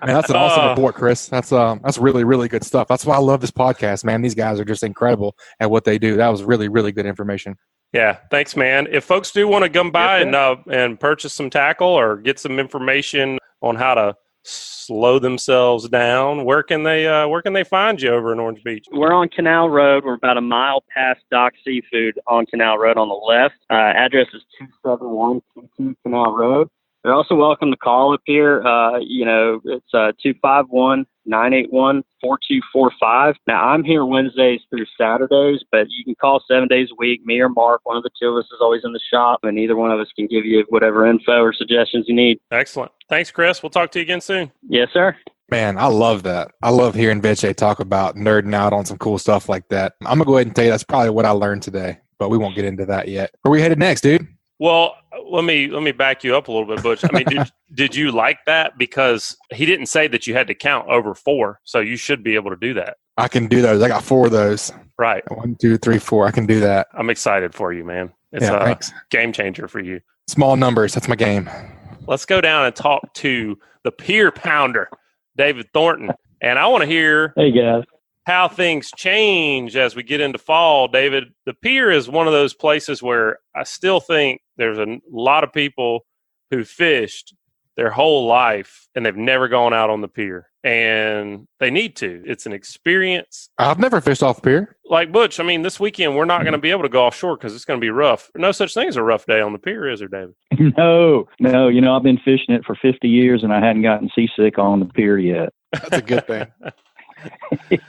that's an awesome report, Chris. That's really, really good stuff. That's why I love this podcast, man. These guys are just incredible at what they do. That was really, really good information. Yeah, thanks, man. If folks do want to come by and purchase some tackle or get some information on how to slow themselves down, where can they find you over in Orange Beach? We're on Canal Road. We're about a mile past Dock Seafood on Canal Road on the left. Address is 27122 Canal Road. They're also welcome to call up here. It's 251-981-4245. Now, I'm here Wednesdays through Saturdays, but you can call 7 days a week. Me or Mark, one of the two of us is always in the shop, and either one of us can give you whatever info or suggestions you need. Excellent. Thanks, Chris. We'll talk to you again soon. Yes, sir. Man, I love that. I love hearing Vecsey talk about nerding out on some cool stuff like that. I'm going to go ahead and tell you that's probably what I learned today, but we won't get into that yet. Where are we headed next, dude? Well, let me back you up a little bit, Butch. I mean, did you like that? Because he didn't say that you had to count over 4, so you should be able to do that. I can do those. I got 4 of those. Right. 1, 2, 3, 4. I can do that. I'm excited for you, man. It's a game changer for you. Small numbers. That's my game. Let's go down and talk to the Pier pounder, David Thornton. And I want to hear how things change as we get into fall. David, the Pier is one of those places where I still think there's a lot of people who fished their whole life and they've never gone out on the pier, and they need to. It's an experience. I've never fished off the pier. Like Butch, I mean, this weekend we're not going to be able to go offshore because it's going to be rough. No such thing as a rough day on the pier, is there, David? No. I've been fishing it for 50 years and I hadn't gotten seasick on the pier yet. That's a good thing.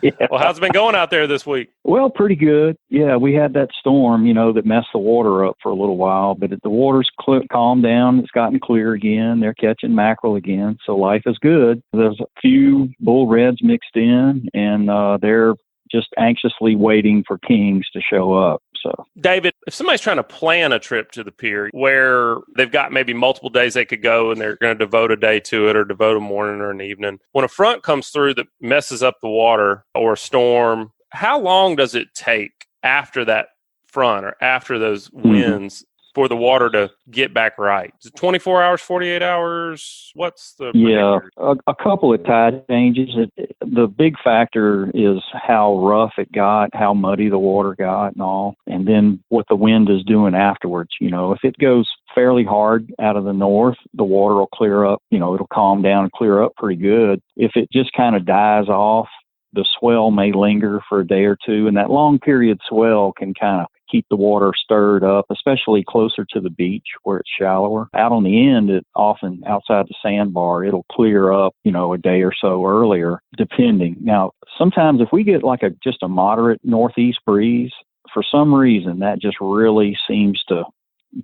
Yeah. Well, how's it been going out there this week? Well, pretty good. Yeah, we had that storm, that messed the water up for a little while, but the water's calmed down. It's gotten clear again. They're catching mackerel again, so life is good. There's a few bull reds mixed in, and they're just anxiously waiting for kings to show up. So, David, if somebody's trying to plan a trip to the pier where they've got maybe multiple days they could go and they're going to devote a day to it or devote a morning or an evening, when a front comes through that messes up the water or a storm, how long does it take after that front or after those winds for the water to get back right? Is it 24 hours, 48 hours? What's the... Yeah, a couple of tide changes. The big factor is how rough it got, how muddy the water got and all, and then what the wind is doing afterwards. If it goes fairly hard out of the north, the water will clear up, it'll calm down and clear up pretty good. If it just kind of dies off, the swell may linger for a day or two, and that long period swell can kind of keep the water stirred up, especially closer to the beach where it's shallower. Out on the end, it often outside the sandbar, it'll clear up, a day or so earlier, depending. Now, sometimes if we get like just a moderate northeast breeze, for some reason, that just really seems to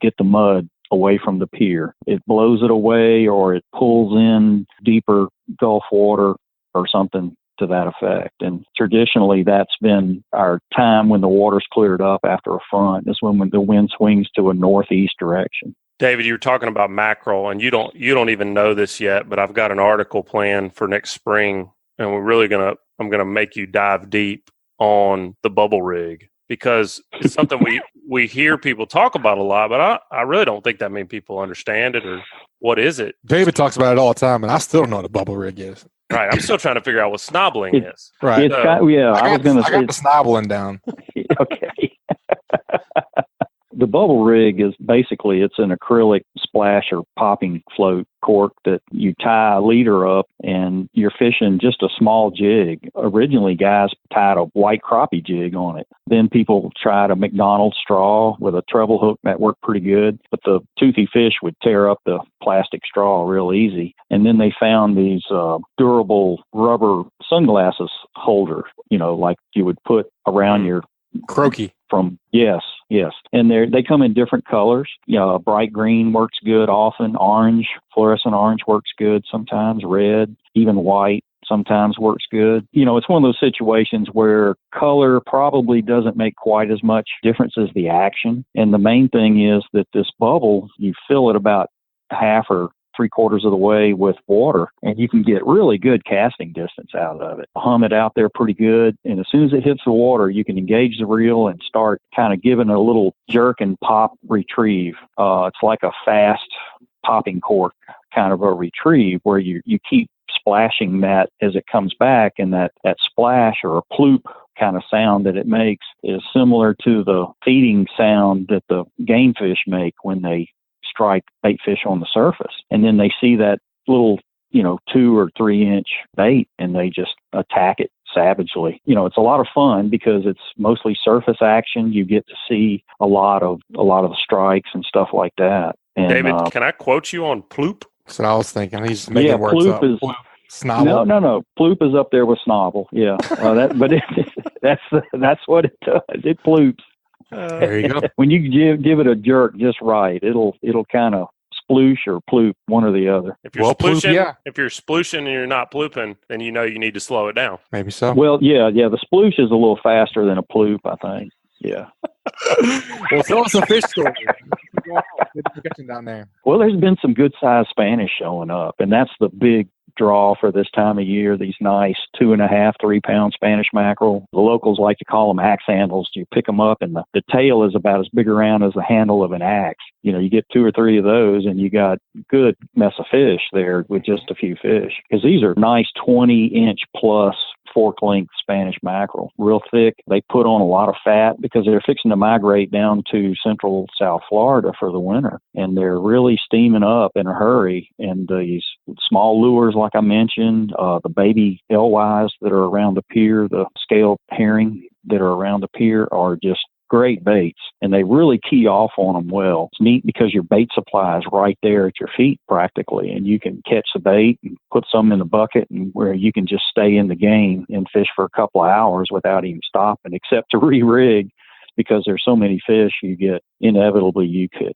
get the mud away from the pier. It blows it away, or it pulls in deeper Gulf water or something to that effect. And traditionally, that's been our time when the water's cleared up after a front, is when the wind swings to a northeast direction. David, you were talking about mackerel, and you don't even know this yet, but I've got an article planned for next spring, and I'm going to make you dive deep on the bubble rig. because it's something we hear people talk about a lot, but I really don't think that many people understand it, or what is it? David talks about it all the time, and I still don't know what a bubble rig is. Right. I'm still trying to figure out what snobbling is. Right. It's I was going to say. I got the snobbling down. Okay. The bubble rig is basically, it's an acrylic splash or popping float cork that you tie a leader up and you're fishing just a small jig. Originally, guys tied a white crappie jig on it. Then people tried a McDonald's straw with a treble hook that worked pretty good, but the toothy fish would tear up the plastic straw real easy. And then they found these durable rubber sunglasses holder, like you would put around your croaky. Yes. And they come in different colors. Bright green works good often. Orange, fluorescent orange works good sometimes. Red, even white sometimes works good. It's one of those situations where color probably doesn't make quite as much difference as the action. And the main thing is that this bubble, you fill it about half or 3/4 of the way with water, and you can get really good casting distance out of it. Hum it out there pretty good, and as soon as it hits the water, you can engage the reel and start kind of giving a little jerk and pop retrieve. It's like a fast popping cork kind of a retrieve where you keep splashing that as it comes back, and that splash or a ploop kind of sound that it makes is similar to the feeding sound that the game fish make when they strike bait fish on the surface. And then they see that little, 2 or 3 inch bait and they just attack it savagely. It's a lot of fun because it's mostly surface action. You get to see a lot of the strikes and stuff like that. And, David, can I quote you on ploop? That's what I was thinking. He's making words ploop up. is Snobble? No. Ploop is up there with snobble. Yeah. That's what it does. It ploops. There you go. When you give it a jerk just right, it'll kind of sploosh or ploop, one or the other. If you're splooshing and you're not plooping, then you need to slow it down. Maybe so. Well, yeah. The sploosh is a little faster than a ploop, I think. Yeah. Well, tell us a fish story. Down there. Well, there's been some good sized Spanish showing up, and that's the big draw for this time of year. These nice 2.5, 3 pound Spanish mackerel. The locals like to call them axe handles. You pick them up, and the tail is about as big around as the handle of an axe. You get 2 or 3 of those, and you got good mess of fish there with just a few fish. Because these are nice 20-inch plus fork-length Spanish mackerel, real thick. They put on a lot of fat because they're fixing to migrate down to central South Florida for the winter, and they're really steaming up in a hurry. And these small lures, like I mentioned, the baby alewives that are around the pier, the scaled herring that are around the pier are just great baits, and they really key off on them well. It's neat because your bait supply is right there at your feet practically, and you can catch the bait and put some in the bucket, and where you can just stay in the game and fish for a couple of hours without even stopping, except to re-rig. Because there's so many fish, you could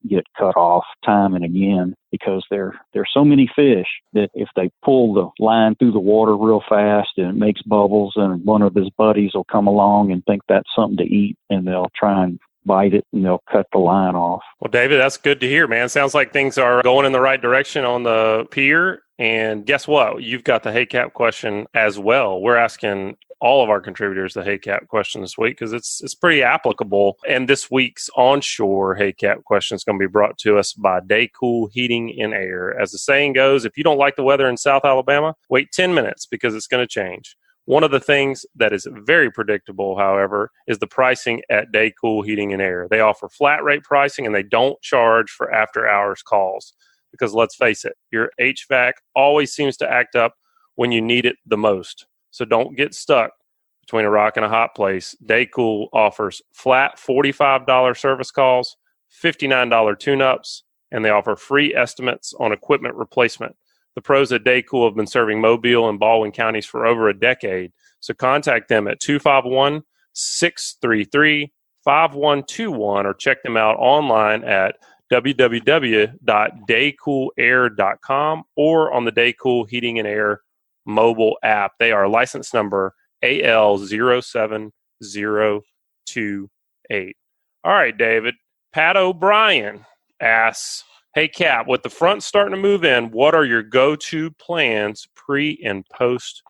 get cut off time and again because there's so many fish that if they pull the line through the water real fast and it makes bubbles, and one of his buddies will come along and think that's something to eat, and they'll try and bite it and they'll cut the line off. Well, David, that's good to hear, man. Sounds like things are going in the right direction on the pier. And guess what? You've got the Hey Cap question as well. We're asking all of our contributors the Hey Cap question this week because it's pretty applicable. And this week's onshore Hey Cap question is going to be brought to us by Daycool Heating and Air. As the saying goes, if you don't like the weather in South Alabama, wait 10 minutes because it's going to change. One of the things that is very predictable, however, is the pricing at Daycool Heating and Air. They offer flat rate pricing and they don't charge for after hours calls. Because let's face it, your HVAC always seems to act up when you need it the most. So don't get stuck between a rock and a hot place. Daycool offers flat $45 service calls, $59 tune-ups, and they offer free estimates on equipment replacement. The pros at Daycool have been serving Mobile and Baldwin counties for over a decade. So contact them at 251-633-5121 or check them out online at www.daycoolair.com or on the Daycool Heating and Air mobile app. They are license number AL07028. All right, David. Pat O'Brien asks, hey, Cap, with the front starting to move in, what are your go-to plans pre and post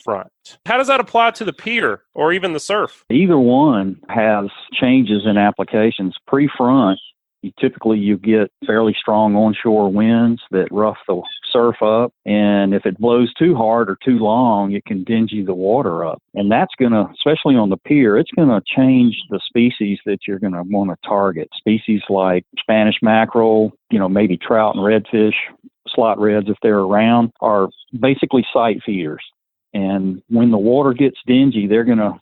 front. How does that apply to the pier or even the surf? Either one has changes in applications. Pre-front, you get fairly strong onshore winds that rough the surf up. And if it blows too hard or too long, it can dingy the water up. And that's going to, especially on the pier, it's going to change the species that you're going to want to target. Species like Spanish mackerel, maybe trout and redfish, slot reds if they're around, are basically sight feeders. And when the water gets dingy, they're gonna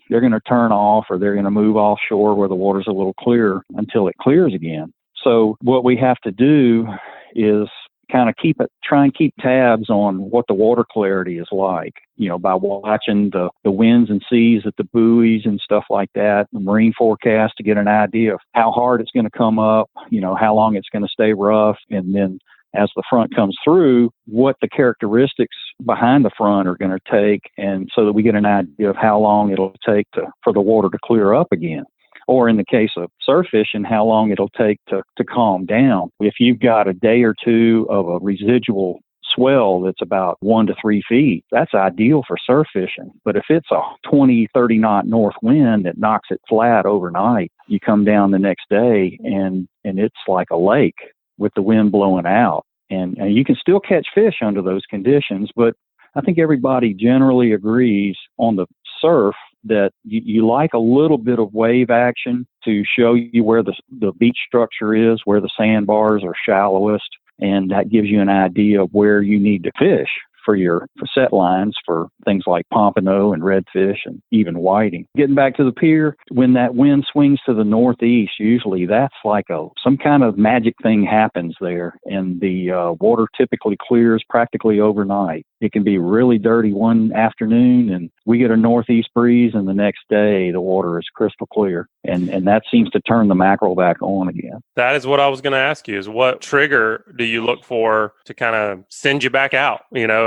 turn off, or they're gonna move offshore where the water's a little clearer until it clears again. So what we have to do is kind of try and keep tabs on what the water clarity is like, by watching the winds and seas at the buoys and stuff like that, the marine forecast, to get an idea of how hard it's going to come up, how long it's going to stay rough, and then as the front comes through, what the characteristics behind the front are going to take, and so that we get an idea of how long it'll take for the water to clear up again. Or in the case of surf fishing, how long it'll take to calm down. If you've got a day or two of a residual swell that's about 1 to 3 feet, that's ideal for surf fishing. But if it's a 20, 30 knot north wind that knocks it flat overnight, you come down the next day and it's like a lake with the wind blowing out. And you can still catch fish under those conditions, but I think everybody generally agrees on the surf that you like a little bit of wave action to show you where the beach structure is, where the sandbars are shallowest, and that gives you an idea of where you need to fish for set lines for things like pompano and redfish and even whiting. Getting back to the pier, when that wind swings to the northeast, usually that's like some kind of magic thing happens there, and the water typically clears practically overnight. It can be really dirty one afternoon, and we get a northeast breeze, and the next day the water is crystal clear, and that seems to turn the mackerel back on again. That is what I was going to ask you, is what trigger do you look for to kind of send you back out,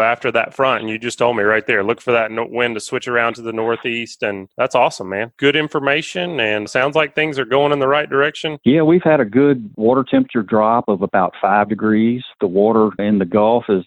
after that front? And you just told me right there, look for that wind to switch around to the northeast, and that's awesome, man. Good information, and sounds like things are going in the right direction. Yeah, we've had a good water temperature drop of about 5 degrees. The water in the Gulf is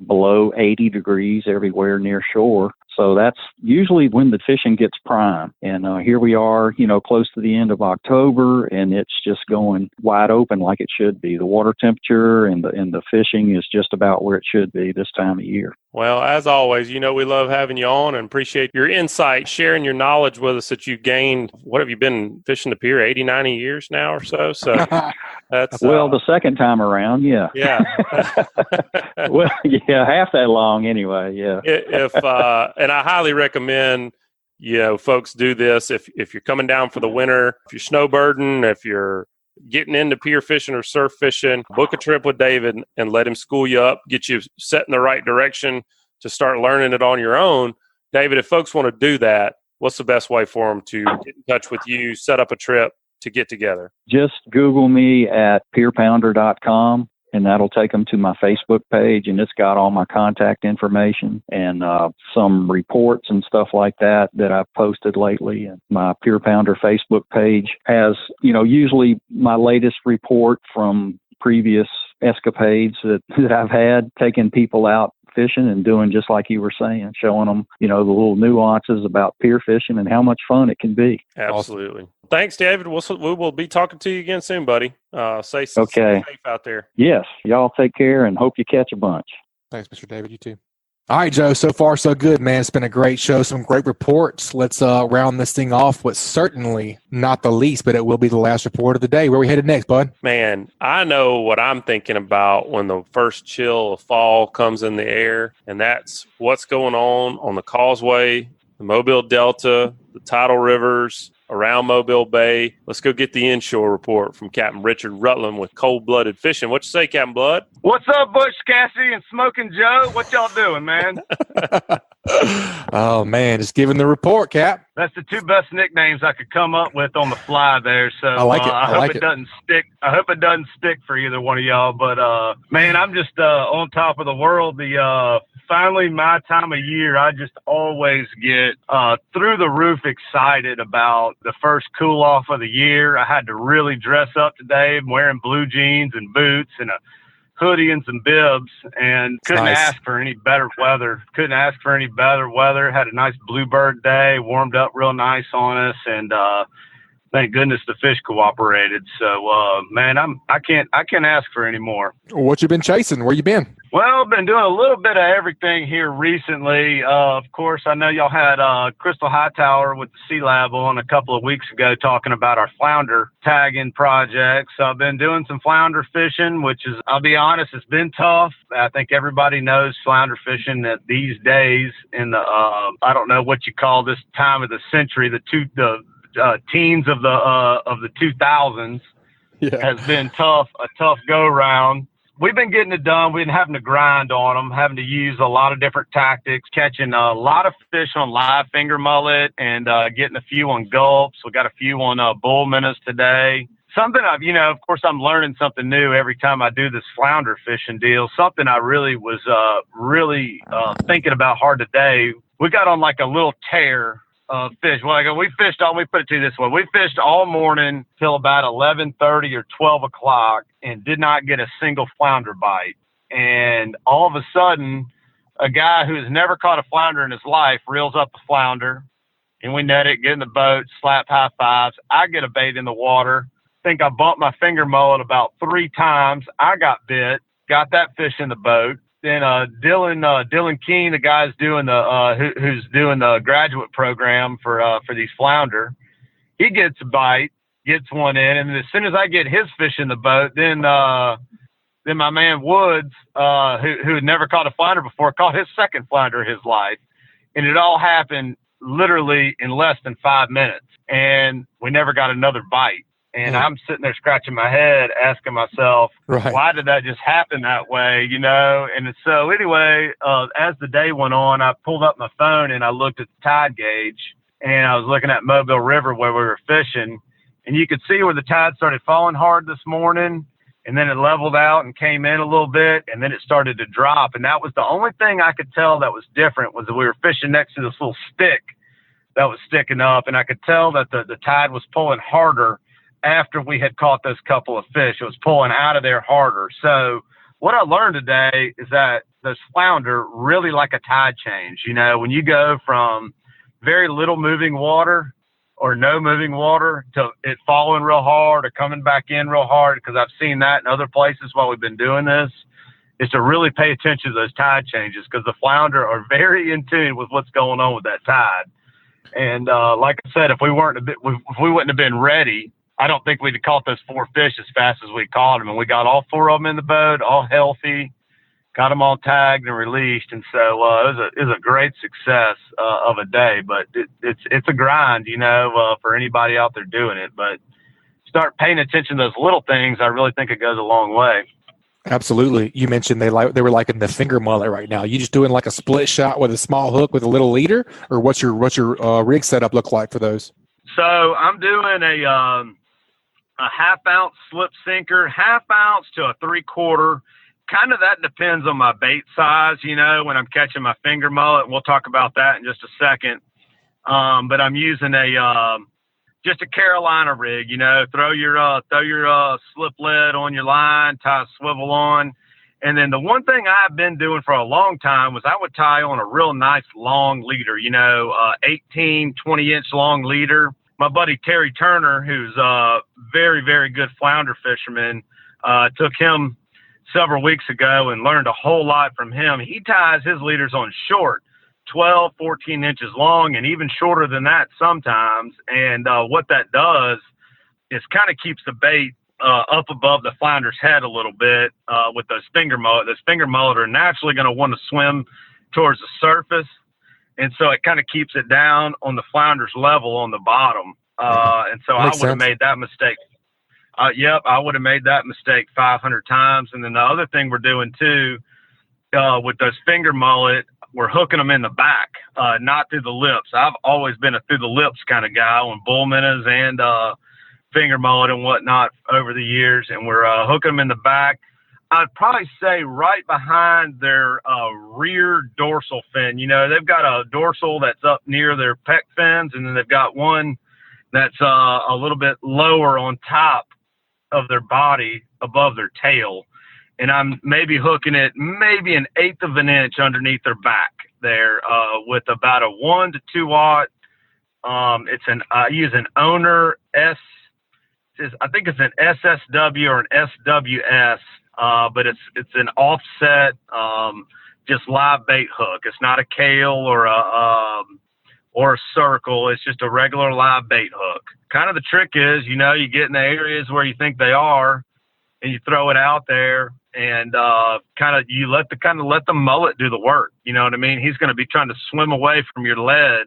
below 80 degrees everywhere near shore. So that's usually when the fishing gets prime. And here we are, close to the end of October, and it's just going wide open like it should be. The water temperature and the fishing is just about where it should be this time of year. Well, as always, we love having you on and appreciate your insight, sharing your knowledge with us that you gained. What have you been fishing the pier, 80, 90 years now or so? So that's the second time around, yeah. Yeah. Well, yeah, half that long anyway, yeah. And I highly recommend, folks do this if you're coming down for the winter, if you're snowbirding, if you're getting into pier fishing or surf fishing, book a trip with David and let him school you up, get you set in the right direction to start learning it on your own. David, if folks want to do that, what's the best way for them to get in touch with you, set up a trip to get together? Just Google me at pierpounder.com. And that'll take them to my Facebook page, and it's got all my contact information and some reports and stuff like that I've posted lately. And my Pier Pounder Facebook page has, usually my latest report from previous escapades that I've had, taking people out fishing and doing just like you were saying, showing them, the little nuances about pier fishing and how much fun it can be. Absolutely. Awesome. Thanks, David. We will be talking to you again soon, buddy. Stay safe out there. Yes. Y'all take care and hope you catch a bunch. Thanks, Mr. David. You too. All right, Joe. So far, so good, man. It's been a great show. Some great reports. Let's round this thing off with certainly not the least, but it will be the last report of the day. Where are we headed next, bud? Man, I know what I'm thinking about when the first chill of fall comes in the air, and that's what's going on the causeway, the Mobile Delta, the tidal rivers around Mobile Bay. Let's go get the inshore report from Captain Richard Rutland with Cold-Blooded Fishing. What you say, Captain Blood? What's up, Butch Cassidy and Smoking Joe? What y'all doing, man? Oh, man, just giving the report, Cap. That's the two best nicknames I could come up with on the fly there. So I like it. I hope it doesn't stick. I hope it doesn't stick for either one of y'all. But, man, I'm just on top of the world. Finally, my time of year, I just always get through the roof excited about the first cool off of the year. I had to really dress up today. I'm wearing blue jeans and boots and a hoodie and some bibs, and couldn't ask for any better weather. Had a nice bluebird day, warmed up real nice on us, and thank goodness the fish cooperated. So, man, I can't ask for any more. What you been chasing? Where you been? Well, I've been doing a little bit of everything here recently. Of course, I know y'all had Crystal Hightower with the Sea Lab on a couple of weeks ago talking about our flounder tagging project. So I've been doing some flounder fishing, which is, I'll be honest, it's been tough. I think everybody knows flounder fishing that these days in the, I don't know what you call this time of the century, the teens of the 2000s has been tough, a tough go round. We've been getting it done. We've been having to grind on them, having to use a lot of different tactics, catching a lot of fish on live finger mullet and getting a few on gulps. We got a few on bull minnows today. Something of course, I'm learning something new every time I do this flounder fishing deal. Something I really was thinking about hard today. We got on like a little tear of fish. Well, we fished all, we put it to you this way. We fished all morning till about 11:30 or 12 o'clock and did not get a single flounder bite. And all of a sudden, a guy who has never caught a flounder in his life reels up a flounder, and we net it, get in the boat, slap high fives. I get a bait in the water. I think I bumped my finger mullet about 3 times. I got bit, got that fish in the boat. Then Dylan Keene, the guy's doing who's doing the graduate program for these flounder, he gets a bite, gets one in, and as soon as I get his fish in the boat, then my man Woods, who had never caught a flounder before, caught his second flounder of his life, and it all happened literally in less than 5 minutes, and we never got another bite. And I'm sitting there scratching my head, asking myself, why did that just happen that way, And so anyway, as the day went on, I pulled up my phone and I looked at the tide gauge, and I was looking at Mobile River where we were fishing, and you could see where the tide started falling hard this morning, and then it leveled out and came in a little bit, and then it started to drop. And that was the only thing I could tell that was different, was that we were fishing next to this little stick that was sticking up, and I could tell that the tide was pulling harder after we had caught those couple of fish. It was pulling out of there harder. So what I learned today is that those flounder really like a tide change. When you go from very little moving water or no moving water to it falling real hard or coming back in real hard, because I've seen that in other places while we've been doing this, is to really pay attention to those tide changes, because the flounder are very in tune with what's going on with that tide. And like I said, if we wouldn't have been ready, I don't think we'd have caught those 4 fish as fast as we caught them. And we got all 4 of them in the boat, all healthy, got them all tagged and released. And so it was a great success of a day. But it's a grind, for anybody out there doing it. But start paying attention to those little things. I really think it goes a long way. Absolutely. You mentioned they were liking the finger mullet right now. You just doing like a split shot with a small hook with a little leader, or what's your rig setup look like for those? So I'm doing a 1/2 ounce slip sinker, 1/2 ounce to a 3/4. Kind of that depends on my bait size, when I'm catching my finger mullet. We'll talk about that in just a second. But I'm using just a Carolina rig, throw your slip lead on your line, tie a swivel on. And then the one thing I've been doing for a long time was I would tie on a real nice long leader, 18, 20-inch long leader. My buddy Terry Turner, who's a very, very good flounder fisherman, took him several weeks ago and learned a whole lot from him. He ties his leaders on short, 12, 14 inches long, and even shorter than that sometimes. And what that does is kind of keeps the bait up above the flounder's head a little bit with those finger mullet. Those finger mullet are naturally going to want to swim towards the surface. And so it kind of keeps it down on the flounder's level on the bottom. And so I would have made that mistake. I would have made that mistake 500 times. And then the other thing we're doing too, with those finger mullet, we're hooking them in the back, not through the lips. I've always been a through the lips kind of guy on bull minnows and finger mullet and whatnot over the years. And we're hooking them in the back. I'd probably say right behind their rear dorsal fin. They've got a dorsal that's up near their pec fins, and then they've got one that's a little bit lower on top of their body above their tail. and I'm maybe hooking it maybe an eighth of an inch underneath their back there, with about a 1 to 2 watt. I use an owner I think it's an SSW or an SWS, but it's an offset, just live bait hook. It's not a Kale or a circle. It's just a regular live bait hook. Kind of the trick is, you get in the areas where you think they are, and you throw it out there, and let the mullet do the work. You know what I mean? He's going to be trying to swim away from your lead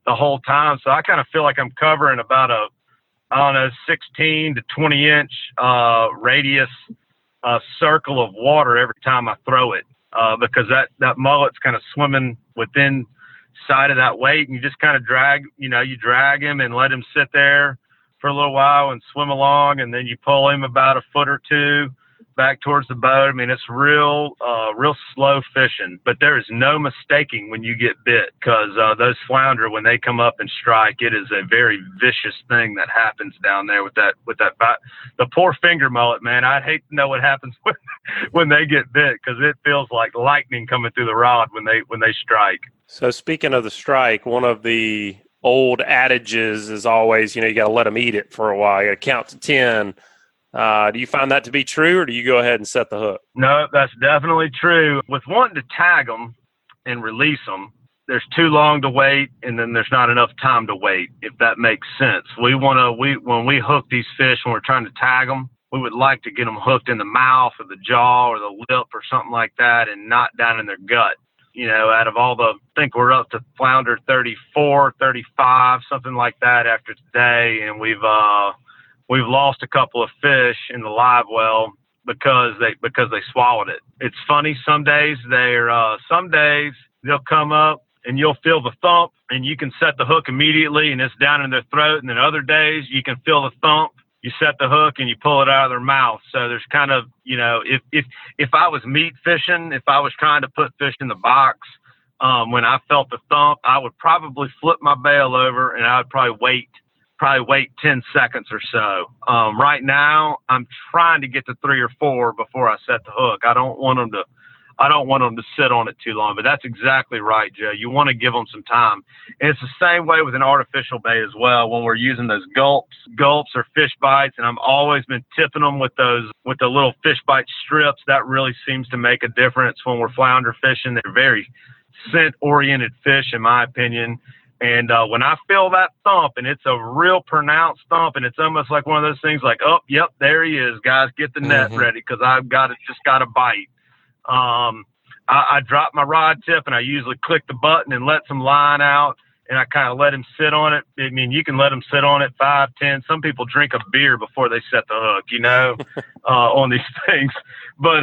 the whole time. So I kind of feel like I'm covering about 16 to 20 inch radius circle of water every time I throw it, because that mullet's kind of swimming within side of that weight, and you just kind of drag him and let him sit there for a little while and swim along, and then you pull him about a foot or two back towards the boat. I mean, it's real slow fishing, but there is no mistaking when you get bit, because those flounder, when they come up and strike, it is a very vicious thing that happens down there with that bite. The poor finger mullet, man, I'd hate to know what happens when they get bit, because it feels like lightning coming through the rod when they strike. So speaking of the strike, one of the old adages is always, you got to let them eat it for a while. You got to count to 10. Do you find that to be true, or do you go ahead and set the hook? No, that's definitely true. With wanting to tag them and release them, there's too long to wait, and then there's not enough time to wait, if that makes sense. When we hook these fish, when we're trying to tag them, we would like to get them hooked in the mouth or the jaw or the lip or something like that, and not down in their gut. Out of all I think we're up to flounder 34, 35, something like that after today, and we've lost a couple of fish in the live well because they swallowed it. It's funny. Some days they'll come up and you'll feel the thump and you can set the hook immediately and it's down in their throat. And then other days you can feel the thump, you set the hook and you pull it out of their mouth. So there's kind of, if I was meat fishing, if I was trying to put fish in the box, when I felt the thump, I would probably flip my bail over and I would probably wait 10 seconds or so. Right now, I'm trying to get to 3 or 4 before I set the hook. I don't want them to sit on it too long, but that's exactly right, Joe. You want to give them some time. And it's the same way with an artificial bait as well. When we're using those gulps or Fishbites, and I've always been tipping them with the little Fishbite strips. That really seems to make a difference when we're flounder fishing. They're very scent-oriented fish, in my opinion. And when I feel that thump, and it's a real pronounced thump, and it's almost like one of those things like, oh, yep, there he is, guys, get the net ready, because I've just got to bite. I drop my rod tip, and I usually click the button and let some line out, and I kind of let him sit on it. I mean, you can let him sit on it 5, 10. Some people drink a beer before they set the hook, on these things. But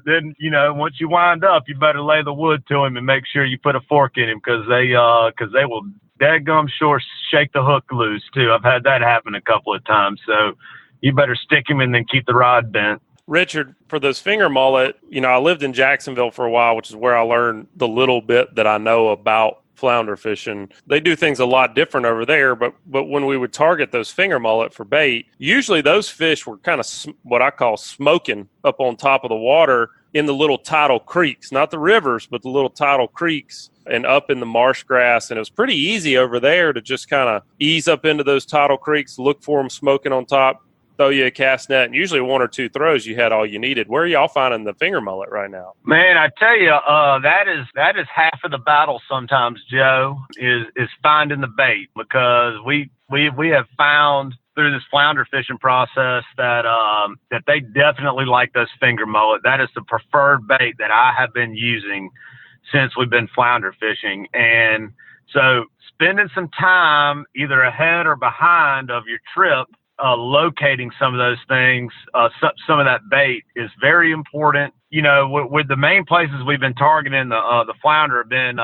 then, once you wind up, you better lay the wood to him and make sure you put a fork in him, because they will dadgum sure shake the hook loose too. I've had that happen a couple of times. So you better stick him and then keep the rod bent. Richard, for those finger mullet, I lived in Jacksonville for a while, which is where I learned the little bit that I know about flounder fishing. They do things a lot different over there, but when we would target those finger mullet for bait, usually those fish were kind of what I call smoking up on top of the water in the little tidal creeks, not the rivers, but the little tidal creeks and up in the marsh grass. And it was pretty easy over there to just kind of ease up into those tidal creeks, look for them smoking on top, throw you a cast net, and usually 1 or 2 throws, you had all you needed. Where are y'all finding the finger mullet right now? Man, I tell you, that is half of the battle sometimes, Joe, is finding the bait, because we have found through this flounder fishing process that they definitely like those finger mullet. That is the preferred bait that I have been using since we've been flounder fishing. And so spending some time either ahead or behind of your trip, locating some of those things, some of that bait is very important. With the main places we've been targeting the flounder have been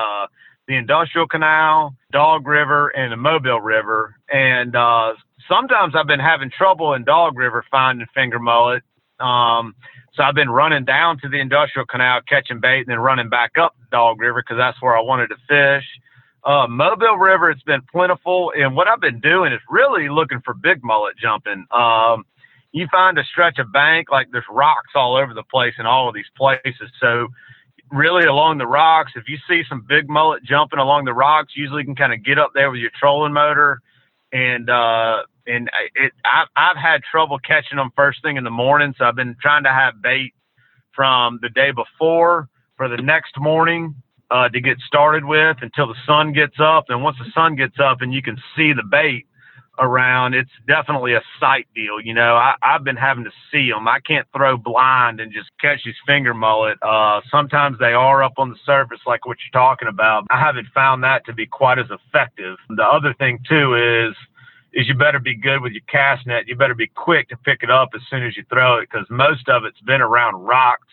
the Industrial Canal, Dog River, and the Mobile River. And sometimes I've been having trouble in Dog River finding finger mullet. So I've been running down to the Industrial Canal, catching bait, and then running back up Dog River, because that's where I wanted to fish. Mobile River, it's been plentiful, and what I've been doing is really looking for big mullet jumping. you find a stretch of bank, like there's rocks all over the place in all of these places. So really along the rocks, if you see some big mullet jumping along the rocks, usually you can kind of get up there with your trolling motor. And I've had trouble catching them first thing in the morning. So I've been trying to have bait from the day before for the next morning to get started with until the sun gets up. And once the sun gets up and you can see the bait around, it's definitely a sight deal. You know, I've been having to see them. I can't throw blind and just catch these finger mullet. Sometimes they are up on the surface like what you're talking about. I haven't found that to be quite as effective. The other thing too is you better be good with your cast net. You better be quick to pick it up as soon as you throw it, because most of it's been around rocks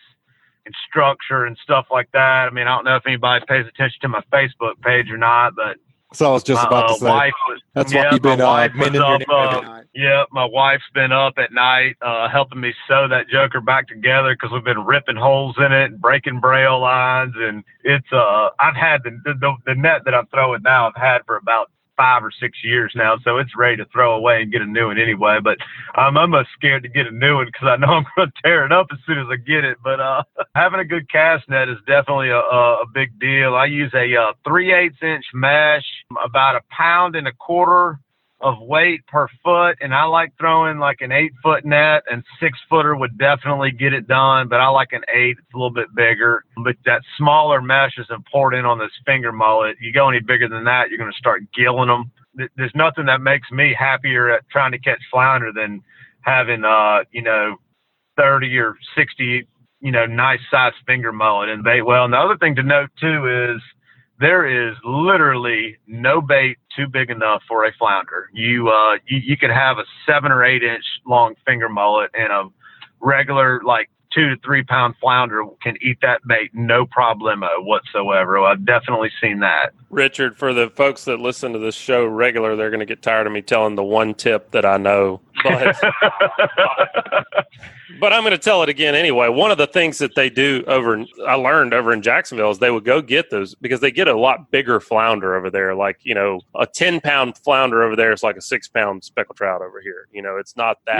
and structure and stuff like that. I mean, I don't know if anybody pays attention to my Facebook page or not, but so I was just about to say, that's why you've been mending your net every night. Yeah, my wife's been up at night helping me sew that joker back together, because we've been ripping holes in it and breaking braille lines. And it's I've had the net that I'm throwing now, I've had for about 5 or 6 years now, so it's ready to throw away and get a new one anyway. But I'm almost scared to get a new one because I know I'm going to tear it up as soon as I get it. But having a good cast net is definitely a big deal. I use a 3/8 inch mesh, about 1.25 pounds of weight per foot, and I like throwing like an 8-foot net, and 6-footer would definitely get it done, but I like an 8. It's a little bit bigger, but that smaller mesh is important on this finger mullet. You go any bigger than that, you're going to start gilling them. There's nothing that makes me happier at trying to catch flounder than having 30 or 60 nice sized finger mullet and bait well. And the other thing to note too is there is literally no bait too big enough for a flounder. You could have a 7 or 8 inch long finger mullet, and a regular like 2 to 3 pound flounder can eat that bait no problemo whatsoever. I've definitely seen that. Richard, for the folks that listen to this show regular, they're going to get tired of me telling the one tip that I know. But I'm going to tell it again anyway. One of the things that they do I learned over in Jacksonville is they would go get those, because they get a lot bigger flounder over there. Like, a 10-pound flounder over there is like a 6-pound speckled trout over here. It's not that.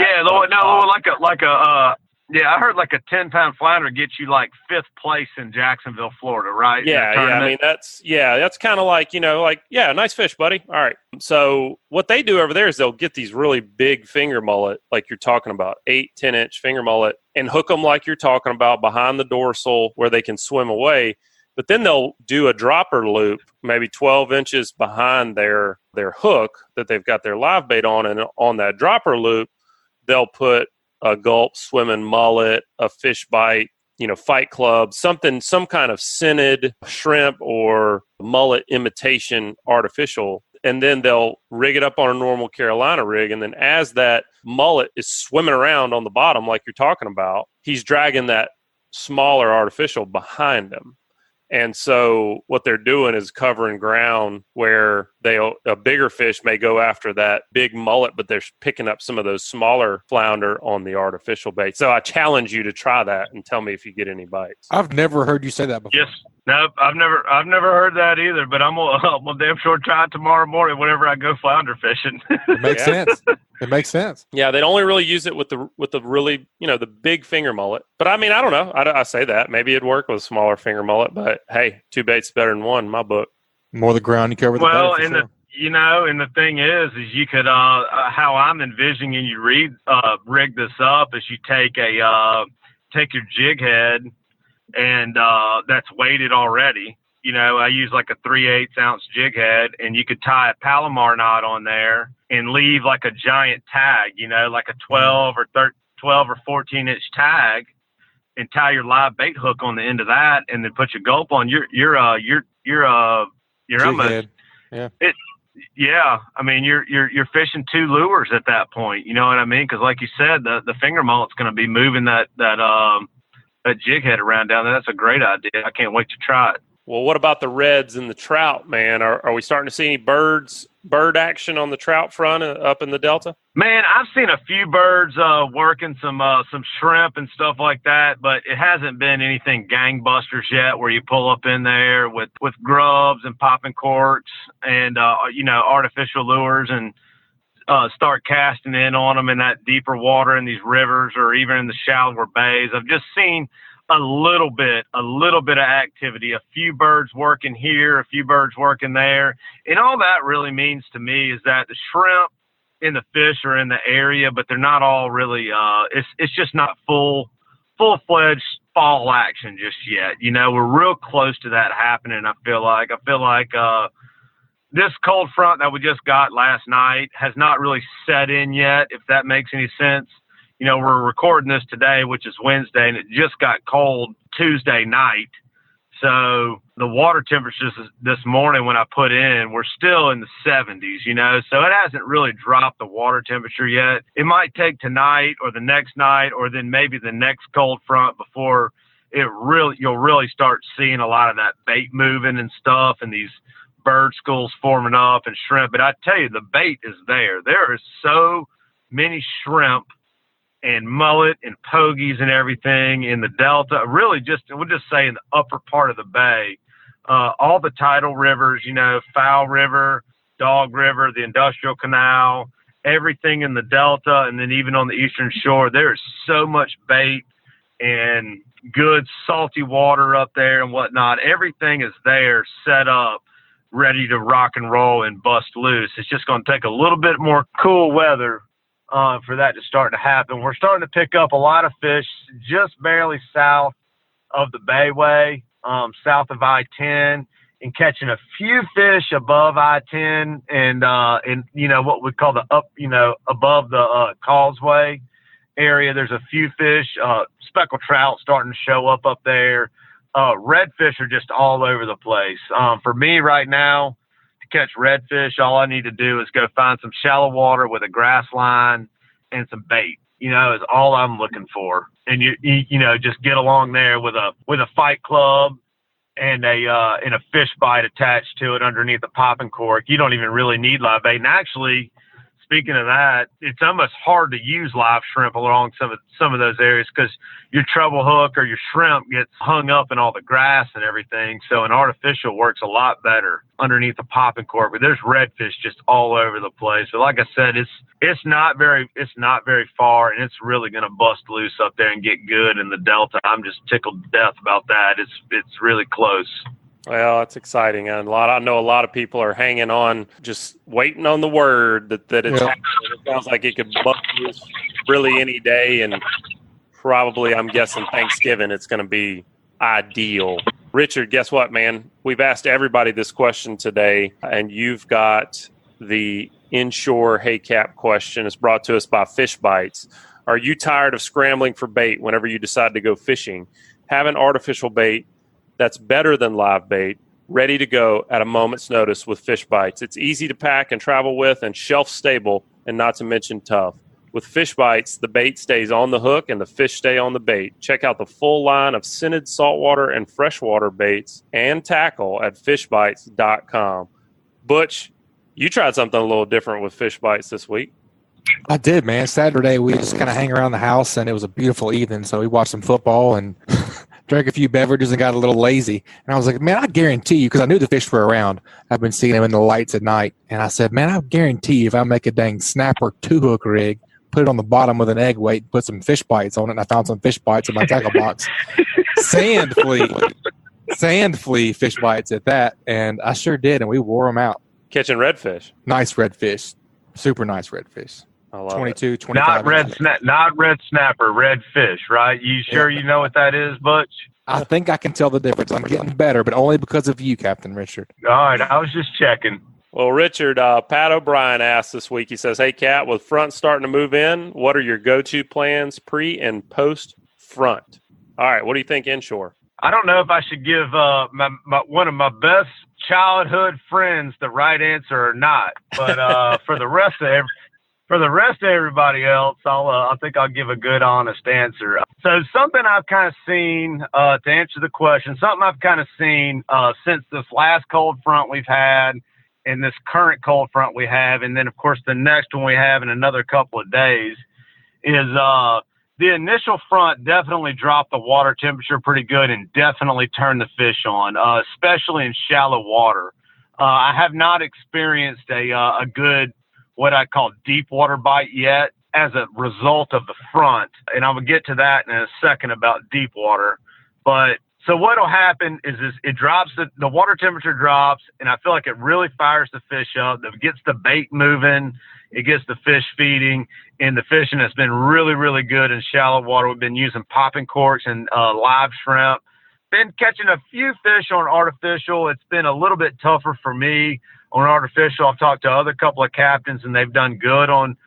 Yeah, I heard like a 10-pound flounder gets you like 5th place in Jacksonville, Florida, right? Yeah. I mean, that's kind of like, nice fish, buddy. All right. So what they do over there is they'll get these really big finger mullet, like you're talking about, 8-10 inch finger mullet, and hook them like you're talking about behind the dorsal where they can swim away. But then they'll do a dropper loop, maybe 12 inches behind their hook that they've got their live bait on, and on that dropper loop, they'll put a gulp swimming mullet, a fish bite, Fight Club, some kind of scented shrimp or mullet imitation artificial. And then they'll rig it up on a normal Carolina rig. And then as that mullet is swimming around on the bottom, like you're talking about, he's dragging that smaller artificial behind him. And so what they're doing is covering ground where a bigger fish may go after that big mullet, but they're picking up some of those smaller flounder on the artificial bait. So I challenge you to try that and tell me if you get any bites. I've never heard you say that before. Yes. No, I've never heard that either, but I'm gonna damn sure try it tomorrow morning whenever I go flounder fishing. It makes sense. It makes sense. Yeah, they only really use it with the really, the big finger mullet. But I mean, I don't know. I say that. Maybe it'd work with a smaller finger mullet, but hey, 2 baits better than 1 in my book. More the ground you cover, the better. And the thing is you could how I'm envisioning you rig this up is you take your jig head, and that's weighted already. I use like a 3/8 ounce jig head, and you could tie a Palomar knot on there and leave like a giant tag, like a 12 or 14 inch tag, and tie your live bait hook on the end of that, and then put your gulp on. You're almost head. Yeah. I mean, you're fishing 2 lures at that point. You know what I mean? Because like you said, the finger mullet's going to be moving that jig head around down there. That's a great idea. I can't wait to try it. Well, what about the reds and the trout, man? Are we starting to see any bird action on the trout front up in the Delta? Man, I've seen a few birds working some shrimp and stuff like that, but it hasn't been anything gangbusters yet where you pull up in there with grubs and popping corks and artificial lures and start casting in on them in that deeper water in these rivers or even in the shallower bays. I've just seen a little bit of activity, a few birds working here, a few birds working there. And all that really means to me is that the shrimp and the fish are in the area, but they're not all really, it's just not full-fledged fall action just yet. You know, we're real close to that happening. I feel like this cold front that we just got last night has not really set in yet, if that makes any sense. You know, we're recording this today, which is Wednesday, and it just got cold Tuesday night. So the water temperatures this morning when I put in, we're still in the 70s, you know, so it hasn't really dropped the water temperature yet. It might take tonight or the next night or then maybe the next cold front before you'll really start seeing a lot of that bait moving and stuff and these bird schools forming up and shrimp. But I tell you, the bait is there. There is so many shrimp and mullet and pogies and everything in the Delta, we'll just say in the upper part of the bay, all the tidal rivers, you know, Fowl River, Dog River, the Industrial Canal, everything in the Delta, and then even on the eastern shore, there is so much bait and good salty water up there and whatnot. Everything is there set up, ready to rock and roll and bust loose. It's just going to take a little bit more cool weather for that to start to happen. We're starting to pick up a lot of fish just barely south of the Bayway, south of I-10, and catching a few fish above I-10 and you know, what we call above the causeway area. There's a few fish, speckled trout starting to show up there. Redfish are just all over the place. For me right now, catch redfish, all I need to do is go find some shallow water with a grass line and some bait, you know, is all I'm looking for. And you know, just get along there with a fight club and a fish bite attached to it underneath the popping cork. You don't even really need live bait. And actually, speaking of that, it's almost hard to use live shrimp along some of those areas because your treble hook or your shrimp gets hung up in all the grass and everything. So an artificial works a lot better underneath the popping cork. But there's redfish just all over the place. So like I said, it's not very far, and it's really going to bust loose up there and get good in the Delta. I'm just tickled to death about that. It's really close. Well, that's exciting. And I know a lot of people are hanging on, just waiting on the word that it's happening. It sounds like it could bust loose really any day, and probably, I'm guessing, Thanksgiving, it's going to be ideal. Richard, guess what, man? We've asked everybody this question today, and you've got the inshore Hey Cap question. It's brought to us by Fishbites. Are you tired of scrambling for bait whenever you decide to go fishing? Have an artificial bait that's better than live bait, ready to go at a moment's notice with Fishbites. It's easy to pack and travel with and shelf stable, and not to mention tough. With Fishbites, the bait stays on the hook and the fish stay on the bait. Check out the full line of scented saltwater and freshwater baits and tackle at fishbites.com. Butch, you tried something a little different with Fishbites this week. I did, man. Saturday, we just kind of hang around the house, and it was a beautiful evening, so we watched some football and drank a few beverages and got a little lazy. And I was like, man, I guarantee you, because I knew the fish were around. I've been seeing them in the lights at night. And I said, man, I guarantee you if I make a dang snapper 2-hook rig, put it on the bottom with an egg weight, put some fish bites on it, and I found some fish bites in my tackle box. Sand flea fish bites at that. And I sure did, and we wore them out. Catching redfish. Nice redfish. Super nice redfish. I love 22, it. 25. Not red snapper, red fish, right? You sure you know what that is, Butch? I think I can tell the difference. I'm getting better, but only because of you, Captain Richard. All right, I was just checking. Well, Richard, Pat O'Brien asked this week, he says, hey, Cat, with front starting to move in, what are your go-to plans pre- and post-front? All right, what do you think inshore? I don't know if I should give one of my best childhood friends the right answer or not, but for the rest of everybody else, I think I'll give a good, honest answer. So something I've kind of seen, to answer the question, something I've kind of seen since this last cold front we've had and this current cold front we have, and then, of course, the next one we have in another couple of days, is the initial front definitely dropped the water temperature pretty good and definitely turned the fish on, especially in shallow water. I have not experienced a good what I call deep water bite yet as a result of the front. And I'm going to get to that in a second about deep water. But so what will happen is it drops, the water temperature drops, and I feel like it really fires the fish up. It gets the bait moving. It gets the fish feeding, and the fishing has been really, really good in shallow water. We've been using popping corks and live shrimp. Been catching a few fish on artificial. It's been a little bit tougher for me on artificial. I've talked to other couple of captains, and they've done good on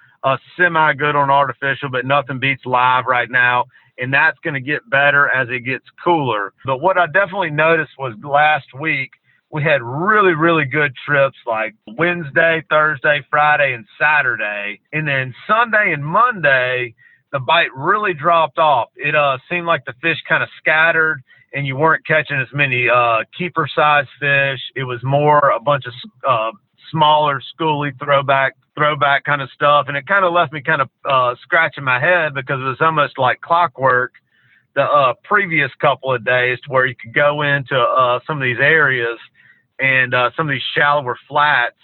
semi-good on artificial, but nothing beats live right now. And that's going to get better as it gets cooler. But what I definitely noticed was last week, we had really, really good trips like Wednesday, Thursday, Friday, and Saturday. And then Sunday and Monday, the bite really dropped off. It seemed like the fish kind of scattered, and you weren't catching as many keeper-sized fish. It was more a bunch of smaller, schooly throwback kind of stuff. And it kind of left me kind of scratching my head because it was almost like clockwork the previous couple of days to where you could go into some of these areas and some of these shallower flats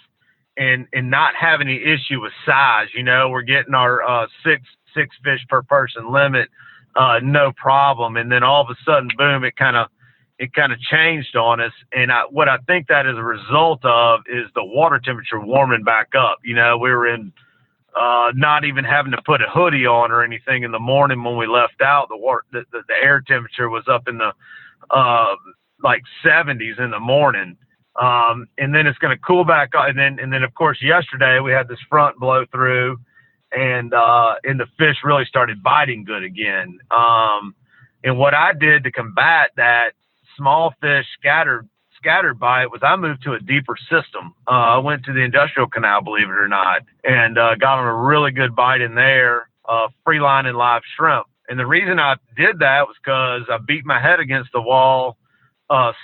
and not have any issue with size. You know, we're getting our six fish per person limit, no problem. And then all of a sudden, boom, it kind of changed on us. And what I think that is a result of is the water temperature warming back up. You know, we were in not even having to put a hoodie on or anything in the morning when we left out. The air temperature was up in the like 70s in the morning. And then it's going to cool back up. And then of course yesterday we had this front blow through, and the fish really started biting good again. And what I did to combat that small fish scattered bite was I moved to a deeper system. I went to the industrial canal, believe it or not, and got on a really good bite in there, free line and live shrimp. And the reason I did that was because I beat my head against the wall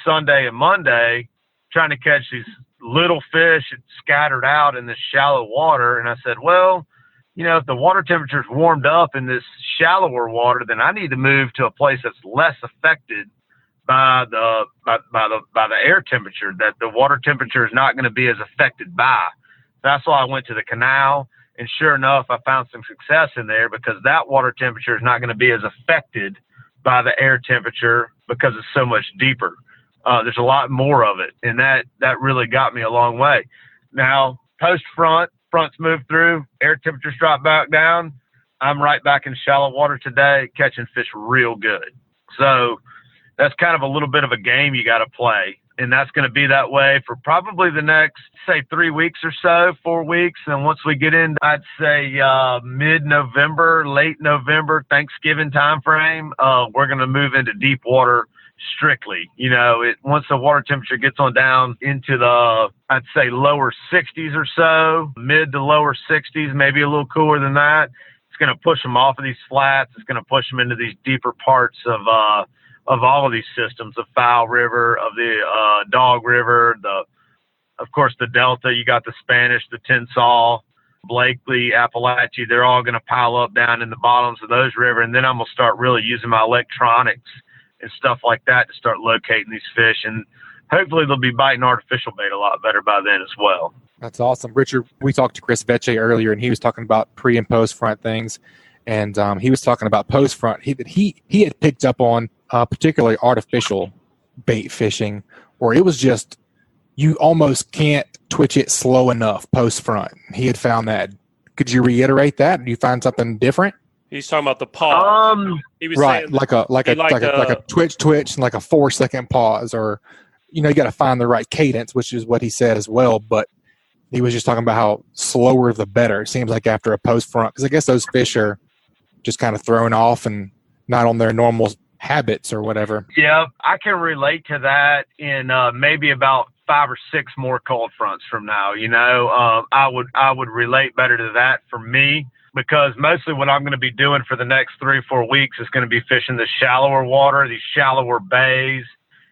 Sunday and Monday trying to catch these little fish scattered out in this shallow water. And I said, well, you know, if the water temperature's warmed up in this shallower water, then I need to move to a place that's less affected by the air temperature, that the water temperature is not going to be as affected by. That's why I went to the canal, and sure enough, I found some success in there because that water temperature is not going to be as affected by the air temperature because it's so much deeper. There's a lot more of it, and that really got me a long way. Now, front's moved through, air temperatures drop back down. I'm right back in shallow water today, catching fish real good. So that's kind of a little bit of a game you got to play. And that's going to be that way for probably the next, say, 3 weeks or so, 4 weeks. And once we get in, I'd say mid-November, late November, Thanksgiving timeframe, we're going to move into deep water strictly. You know, once the water temperature gets on down into the, I'd say, lower 60s or so, mid to lower 60s, maybe a little cooler than that, it's going to push them off of these flats. It's going to push them into these deeper parts of all of these systems, the Foul River, of the Dog River, of course, the Delta. You got the Spanish, the Tensas, Blakely, Appalachia. They're all going to pile up down in the bottoms of those rivers. And then I'm going to start really using my electronics and stuff like that to start locating these fish. And hopefully they'll be biting artificial bait a lot better by then as well. That's awesome. Richard, we talked to Chris Vecsey earlier, and he was talking about pre and post front things. And he was talking about post front. He had picked up on particularly artificial bait fishing, where it was just, you almost can't twitch it slow enough post front. He had found that. Could you reiterate that? Did you find something different? He's talking about the pause. He was right, saying like a twitch and like a 4-second pause, or you know, you got to find the right cadence, which is what he said as well. But he was just talking about how slower the better. It seems like after a post front, because I guess those fish are just kind of thrown off and not on their normal habits or whatever. Yeah, I can relate to that in maybe about 5 or 6 more cold fronts from now. You know, I would relate better to that for me, because mostly what I'm going to be doing for the next 3 or 4 weeks is going to be fishing the shallower water, these shallower bays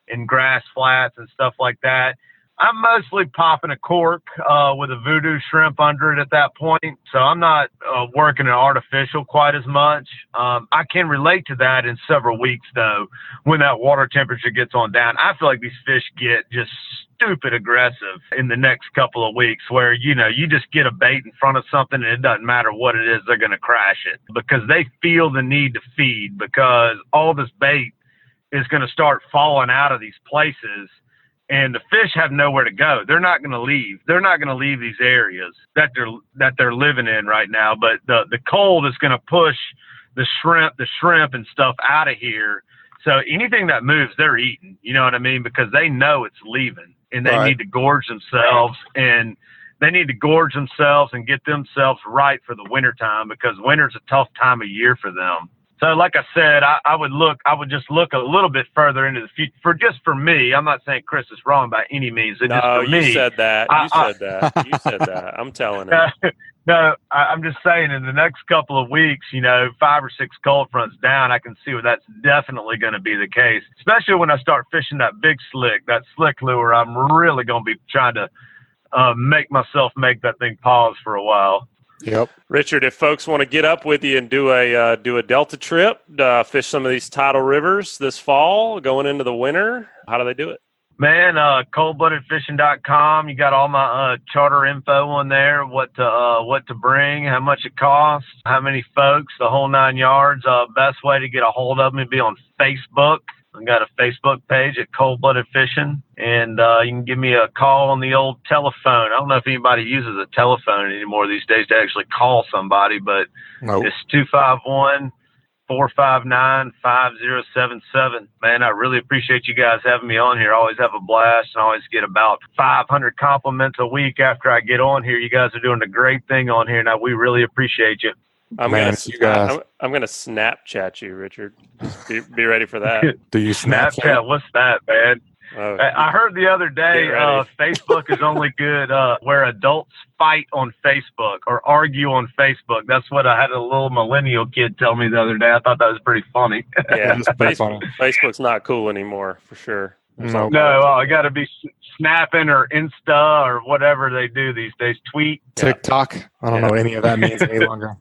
and grass flats and stuff like that. I'm mostly popping a cork with a voodoo shrimp under it at that point. So I'm not working an artificial quite as much. I can relate to that in several weeks, though, when that water temperature gets on down. I feel like these fish get just stupid aggressive in the next couple of weeks where, you just get a bait in front of something and it doesn't matter what it is, they're going to crash it because they feel the need to feed because all this bait is going to start falling out of these places. And the fish have nowhere to go. They're not going to leave. They're not going to leave these areas that they're living in right now. But the cold is going to push the shrimp and stuff out of here. So anything that moves, they're eating. You know what I mean? Because they know it's leaving, and they need to gorge themselves. And they need to gorge themselves and get themselves right for the wintertime because winter's a tough time of year for them. So like I said, I would just look a little bit further into the future. For me, I'm not saying Chris is wrong by any means. No, just for you me, said that. You said that. I'm telling you. No, I'm just saying in the next couple of weeks, 5 or 6 cold fronts down, I can see where that's definitely going to be the case, especially when I start fishing that big slick, that slick lure. I'm really going to be trying to make myself make that thing pause for a while. Yep. Richard, if folks want to get up with you and do a Delta trip, fish some of these tidal rivers this fall, going into the winter, how do they do it? Man, coldbloodedfishing.com. You got all my charter info on there, what to bring, how much it costs, how many folks, the whole 9 yards. Best way to get a hold of me would be on Facebook. I've got a Facebook page at Cold Blooded Fishing, and you can give me a call on the old telephone. I don't know if anybody uses a telephone anymore these days to actually call somebody, but It's 251-459-5077. Man, I really appreciate you guys having me on here. I always have a blast, and I always get about 500 compliments a week after I get on here. You guys are doing a great thing on here, and we really appreciate you. I'm going to Snapchat you, Richard. Just be ready for that. Do you Snapchat? What's that, man? I heard the other day Facebook is only good where adults fight on Facebook or argue on Facebook. That's what I had a little millennial kid tell me the other day. I thought that was pretty funny. Yeah, Facebook's not cool anymore, for sure. No, I got to be snapping or Insta or whatever they do these days. Tweet. TikTok. I don't know what any of that means any longer.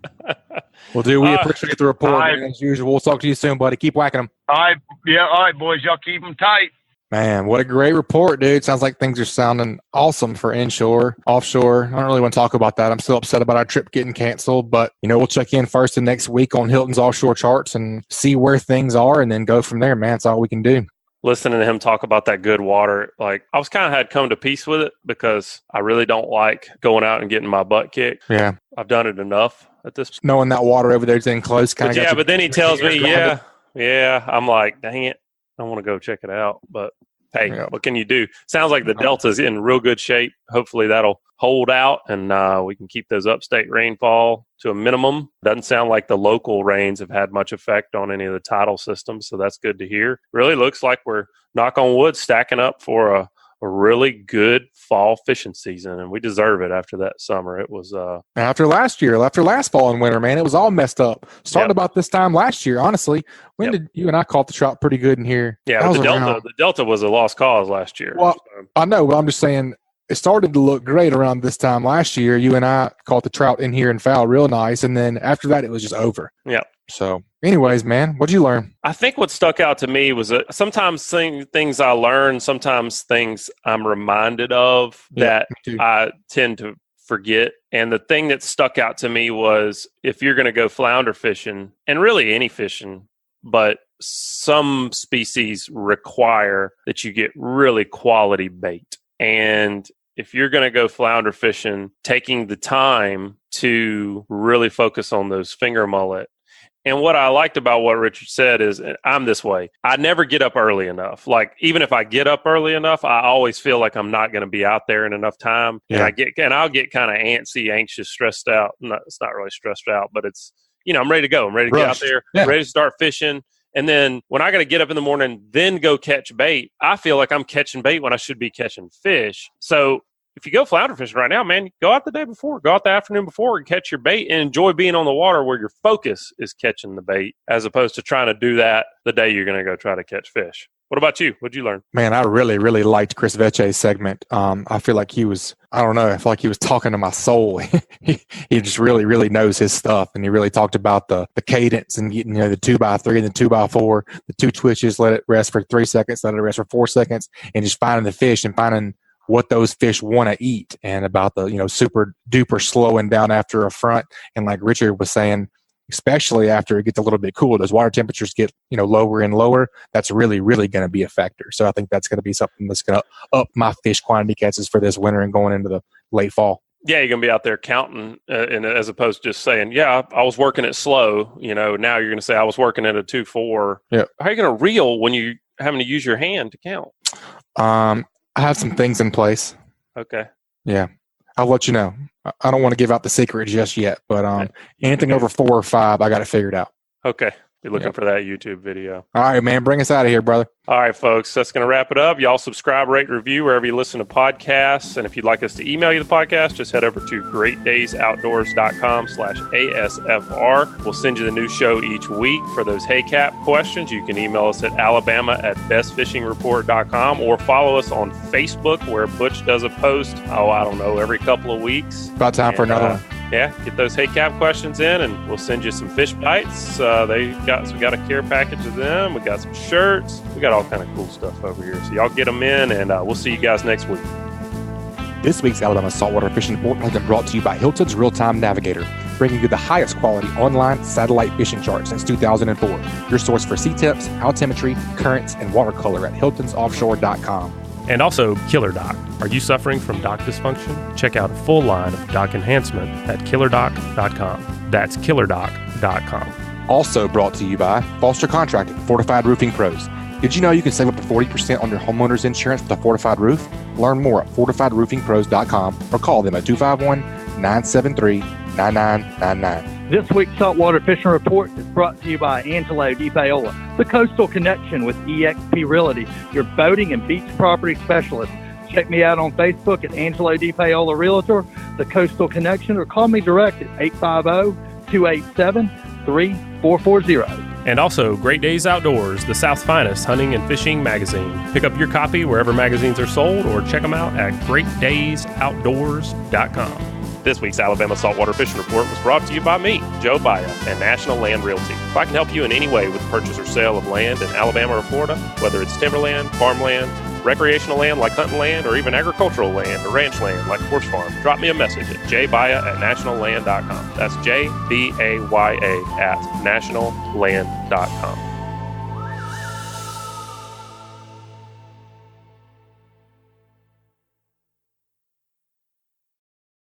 Well, dude, we appreciate the report. As usual, we'll talk to you soon, buddy. Keep whacking them. All right, boys. Y'all keep them tight. Man, what a great report, dude. Sounds like things are sounding awesome for inshore, offshore. I don't really want to talk about that. I'm still upset about our trip getting canceled, but, we'll check in first and next week on Hilton's offshore charts and see where things are and then go from there, man. That's all we can do. Listening to him talk about that good water, I was kind of had come to peace with it because I really don't like going out and getting my butt kicked. Yeah. I've done it enough at this point. Knowing that water over there is in close kind of. Yeah, but then he tells me, yeah. I'm like, dang it. I want to go check it out. But hey, What can you do? Sounds like the Delta's in real good shape. Hopefully that'll hold out and we can keep those upstate rainfall to a minimum. Doesn't sound like the local rains have had much effect on any of the tidal systems, so that's good to hear. Really looks like we're, knock on wood, stacking up for a really good fall fishing season, and we deserve it after that summer. It was after last fall and winter, man, it was all Yep. messed up. Started about this time last year, honestly. When did you and I caught the trout pretty good in here? Yeah, the Delta was a lost cause last year. Well, I know, but I'm just saying it started to look great around this time last year. You and I caught the trout in here and foul real nice, and then after that, it was just over. Yeah. So, anyways, man, what'd you learn? I think what stuck out to me was that sometimes things I learn, sometimes things I'm reminded of that I tend to forget. And the thing that stuck out to me was if you're going to go flounder fishing, and really any fishing, but some species require that you get really quality bait. And if you're going to go flounder fishing, taking the time to really focus on those finger mullet. And what I liked about what Richard said is I'm this way. I never get up early enough. Even if I get up early enough, I always feel like I'm not going to be out there in enough time. Yeah. And I'll get kind of antsy, anxious, stressed out. It's not really stressed out, but it's, I'm ready to go. I'm ready to get out there, ready to start fishing. And then when I got to get up in the morning, then go catch bait, I feel like I'm catching bait when I should be catching fish. So if you go flounder fishing right now, man, go out the day before, go out the afternoon before and catch your bait and enjoy being on the water where your focus is catching the bait as opposed to trying to do that the day you're going to go try to catch fish. What about you? What'd you learn? Man, I really, really liked Chris Vecsey's segment. I feel like he was, I don't know, I feel like he was talking to my soul. He just really, really knows his stuff. And he really talked about the cadence and getting, the 2x3 and the 2x4, the 2 twitches, let it rest for 3 seconds, let it rest for 4 seconds, and just finding the fish and finding what those fish want to eat, and about the, super duper slowing down after a front. And like Richard was saying, especially after it gets a little bit cool, those water temperatures get, lower and lower. That's really, really going to be a factor. So I think that's going to be something that's going to up my fish quantity catches for this winter and going into the late fall. Yeah, you're going to be out there counting, and as opposed to just saying, yeah, I was working it slow. Now you're going to say I was working at a 2.4. Yeah. How are you going to reel when you're having to use your hand to count? I have some things in place. Okay. Yeah. I'll let you know. I don't want to give out the secret just yet, but anything over 4 or 5, I got it figured out. Okay. Be looking for that YouTube video. All right, man. Bring us out of here, brother. All right, folks. That's going to wrap it up. Y'all subscribe, rate, review wherever you listen to podcasts. And if you'd like us to email you the podcast, just head over to greatdaysoutdoors.com/ASFR. We'll send you the new show each week. For those Hey Capt questions, you can email us at alabama@bestfishingreport.com, or follow us on Facebook, where Butch does a post, every couple of weeks. About time for another one. Yeah, get those Hey Capt questions in, and we'll send you some Fishbites. We got a care package of them. We got some shirts. We got all kind of cool stuff over here. So y'all get them in, and we'll see you guys next week. This week's Alabama Saltwater Fishing Report has been brought to you by Hilton's Real-Time Navigator, bringing you the highest quality online satellite fishing chart since 2004. Your source for sea temps, altimetry, currents, and watercolor at hiltonsoffshore.com. And also KillerDock. Are you suffering from dock dysfunction? Check out a full line of dock enhancement at KillerDock.com. That's KillerDock.com. Also brought to you by Foster Contracting, Fortified Roofing Pros. Did you know you can save up to 40% on your homeowner's insurance with a fortified roof? Learn more at FortifiedRoofingPros.com or call them at 251-973-9999. This week's Saltwater Fishing Report is brought to you by Angelo, Depaola, the Coastal Connection with EXP Realty, your boating and beach property specialist. Check me out on Facebook at Angelo Depaola Realtor, the Coastal Connection, or call me direct at 850-287-3440. And also, Great Days Outdoors, the South's finest hunting and fishing magazine. Pick up your copy wherever magazines are sold, or check them out at greatdaysoutdoors.com. This week's Alabama Saltwater Fishing Report was brought to you by me, Joe Baya, and National Land Realty. If I can help you in any way with purchase or sale of land in Alabama or Florida, whether it's timberland, farmland, recreational land like hunting land, or even agricultural land or ranch land like horse farm, drop me a message at jbaya@nationalland.com. That's JBAYA@nationalland.com.